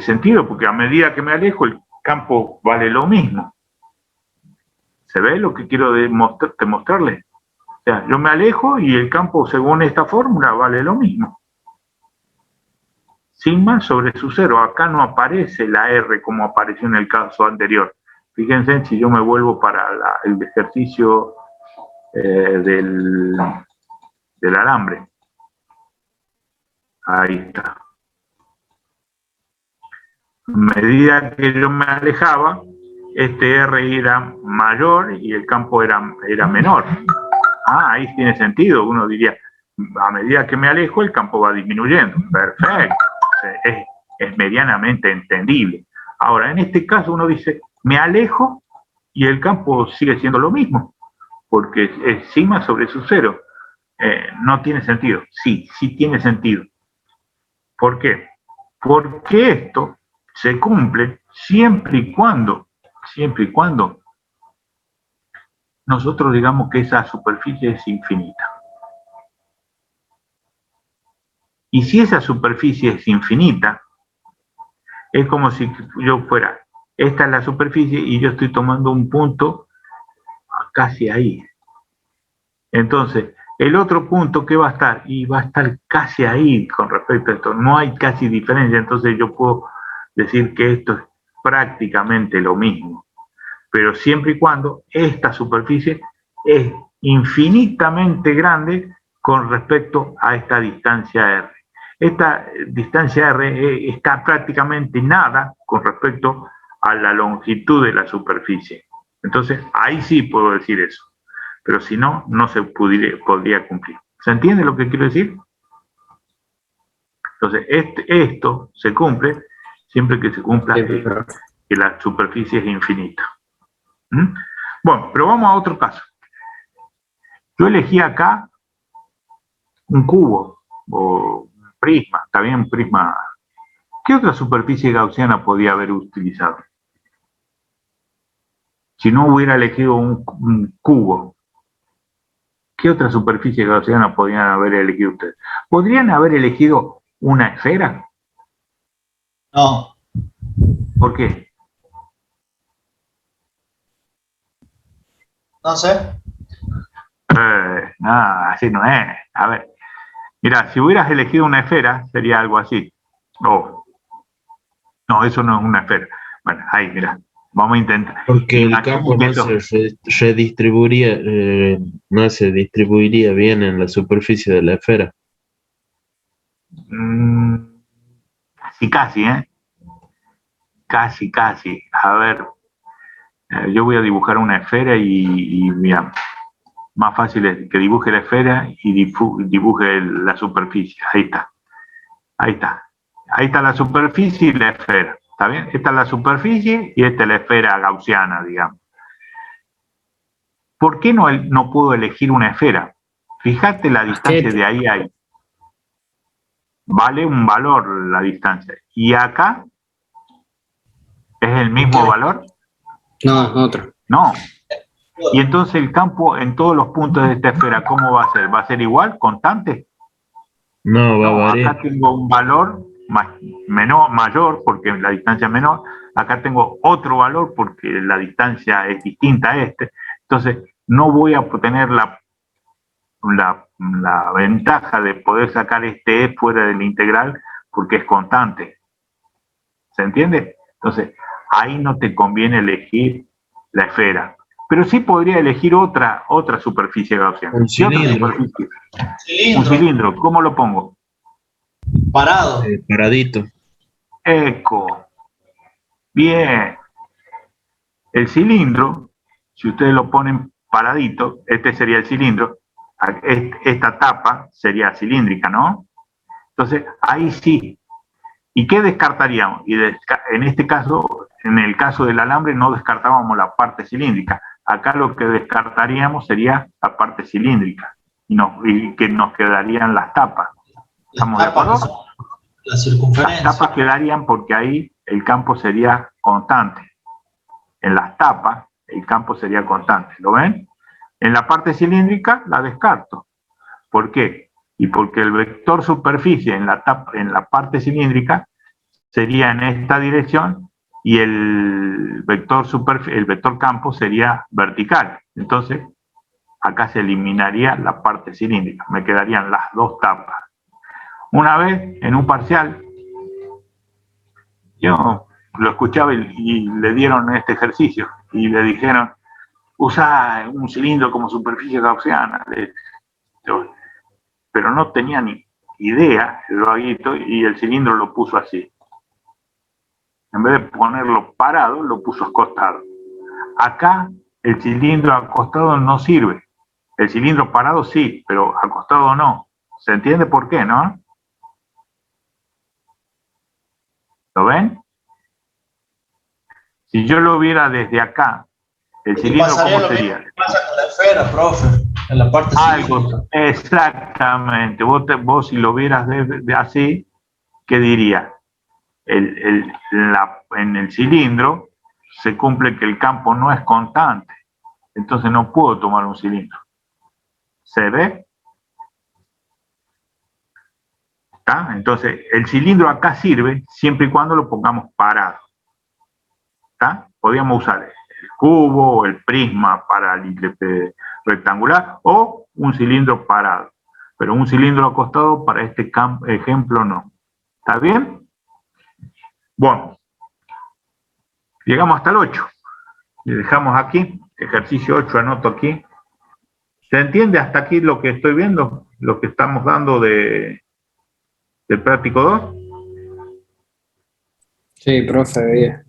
[SPEAKER 1] sentido, porque a medida que me alejo, el campo vale lo mismo. ¿Se ve lo que quiero demostrarle? O sea, yo me alejo y el campo, según esta fórmula, vale lo mismo. Sigma sobre su cero. Acá no aparece la R como apareció en el caso anterior. Fíjense si yo me vuelvo para el ejercicio del alambre. Ahí está. A medida que yo me alejaba, este R era mayor y el campo era menor. Ahí tiene sentido. Uno diría, a medida que me alejo, el campo va disminuyendo. Perfecto. Es medianamente entendible. Ahora, en este caso uno dice, me alejo y el campo sigue siendo lo mismo, porque es sigma sobre su cero. No tiene sentido. Sí tiene sentido. ¿Por qué? Porque esto se cumple siempre y cuando nosotros digamos que esa superficie es infinita. Y si esa superficie es infinita, es como si yo fuera, esta es la superficie y yo estoy tomando un punto casi ahí. Entonces, el otro punto, ¿qué va a estar? Y va a estar casi ahí con respecto a esto. No hay casi diferencia, entonces yo puedo decir que esto es prácticamente lo mismo. Pero siempre y cuando esta superficie es infinitamente grande con respecto a esta distancia R. Esta distancia R está prácticamente nada con respecto a la longitud de la superficie. Entonces, ahí sí puedo decir eso. Pero si no, no se podría cumplir. ¿Se entiende lo que quiero decir? Entonces, esto se cumple siempre que se cumpla que la superficie es infinita. Bueno, pero vamos a otro caso. Yo elegí acá un cubo o un prisma, está bien, un prisma. ¿Qué otra superficie gaussiana podía haber utilizado? Si no hubiera elegido un cubo, ¿qué otra superficie gaussiana podrían haber elegido ustedes? ¿Podrían haber elegido una esfera?
[SPEAKER 4] No.
[SPEAKER 1] ¿Por qué?
[SPEAKER 4] No sé.
[SPEAKER 1] No, así no es. A ver, mira, si hubieras elegido una esfera, sería algo así. Oh. No, eso no es una esfera. Bueno, ahí, mira, vamos a intentar.
[SPEAKER 3] Porque el campo no se redistribuiría, no se distribuiría bien en la superficie de la esfera.
[SPEAKER 1] Casi, ¿eh? Casi. A ver, yo voy a dibujar una esfera y mira, más fácil es que dibuje la esfera y dibuje la superficie. Ahí está. Ahí está la superficie y la esfera. ¿Está bien? Esta es la superficie y esta es la esfera gaussiana, digamos. ¿Por qué no puedo elegir una esfera? Fíjate la distancia de ahí a ahí. Vale un valor la distancia. ¿Y acá? ¿Es el mismo valor?
[SPEAKER 2] No, es otro.
[SPEAKER 1] No. Y entonces el campo en todos los puntos de esta esfera, ¿cómo va a ser? ¿Va a ser igual, constante?
[SPEAKER 3] No, va a variar.
[SPEAKER 1] Acá tengo un valor mayor porque la distancia es menor. Acá tengo otro valor porque la distancia es distinta a este. Entonces no voy a tener la ventaja de poder sacar este E fuera del integral porque es constante. ¿Se entiende? Entonces ahí no te conviene elegir la esfera. pero sí podría elegir otra superficie gaussiana.
[SPEAKER 3] Un cilindro.
[SPEAKER 1] Un cilindro, ¿cómo lo pongo?
[SPEAKER 4] Parado.
[SPEAKER 3] Paradito.
[SPEAKER 1] Eco. Bien. El cilindro, si ustedes lo ponen paradito, este sería el cilindro, esta tapa sería cilíndrica, ¿no? Entonces, ahí sí. ¿Y qué descartaríamos? Y en este caso, en el caso del alambre, no descartábamos la parte cilíndrica. Acá lo que descartaríamos sería la parte cilíndrica y que nos quedarían las tapas. ¿Estamos de acuerdo?
[SPEAKER 4] La circunferencia.
[SPEAKER 1] Las tapas quedarían porque ahí el campo sería constante. En las tapas el campo sería constante. ¿Lo ven? En la parte cilíndrica la descarto. ¿Por qué? Y porque el vector superficie en la parte cilíndrica sería en esta dirección y el vector campo sería vertical. Entonces, acá se eliminaría la parte cilíndrica. Me quedarían las dos tapas. Una vez, en un parcial, yo lo escuchaba y le dieron este ejercicio y le dijeron, usa un cilindro como superficie gaussiana. Pero no tenía ni idea el vaguito y el cilindro lo puso así. En vez de ponerlo parado, lo puso acostado. Acá el cilindro acostado no sirve. El cilindro parado sí, pero acostado no. ¿Se entiende por qué, no? ¿Lo ven? Si yo lo viera desde acá, el cilindro, ¿cómo sería?
[SPEAKER 4] ¿Qué pasa con la esfera, profe? En la parte cilíndrica.
[SPEAKER 1] Exactamente. Vos si lo vieras así, ¿qué diría? En el cilindro se cumple que el campo no es constante. Entonces no puedo tomar un cilindro. ¿Se ve? ¿Está? Entonces el cilindro acá sirve siempre y cuando lo pongamos parado. ¿Está? Podríamos usar el cubo o el prisma paralelepípedo rectangular o un cilindro parado. Pero un cilindro acostado para este ejemplo no. ¿Está bien? Bueno, llegamos hasta el 8. Le dejamos aquí, ejercicio 8, anoto aquí. ¿Se entiende hasta aquí lo que estoy viendo? Lo que estamos dando del práctico 2.
[SPEAKER 2] Sí, profe, bien.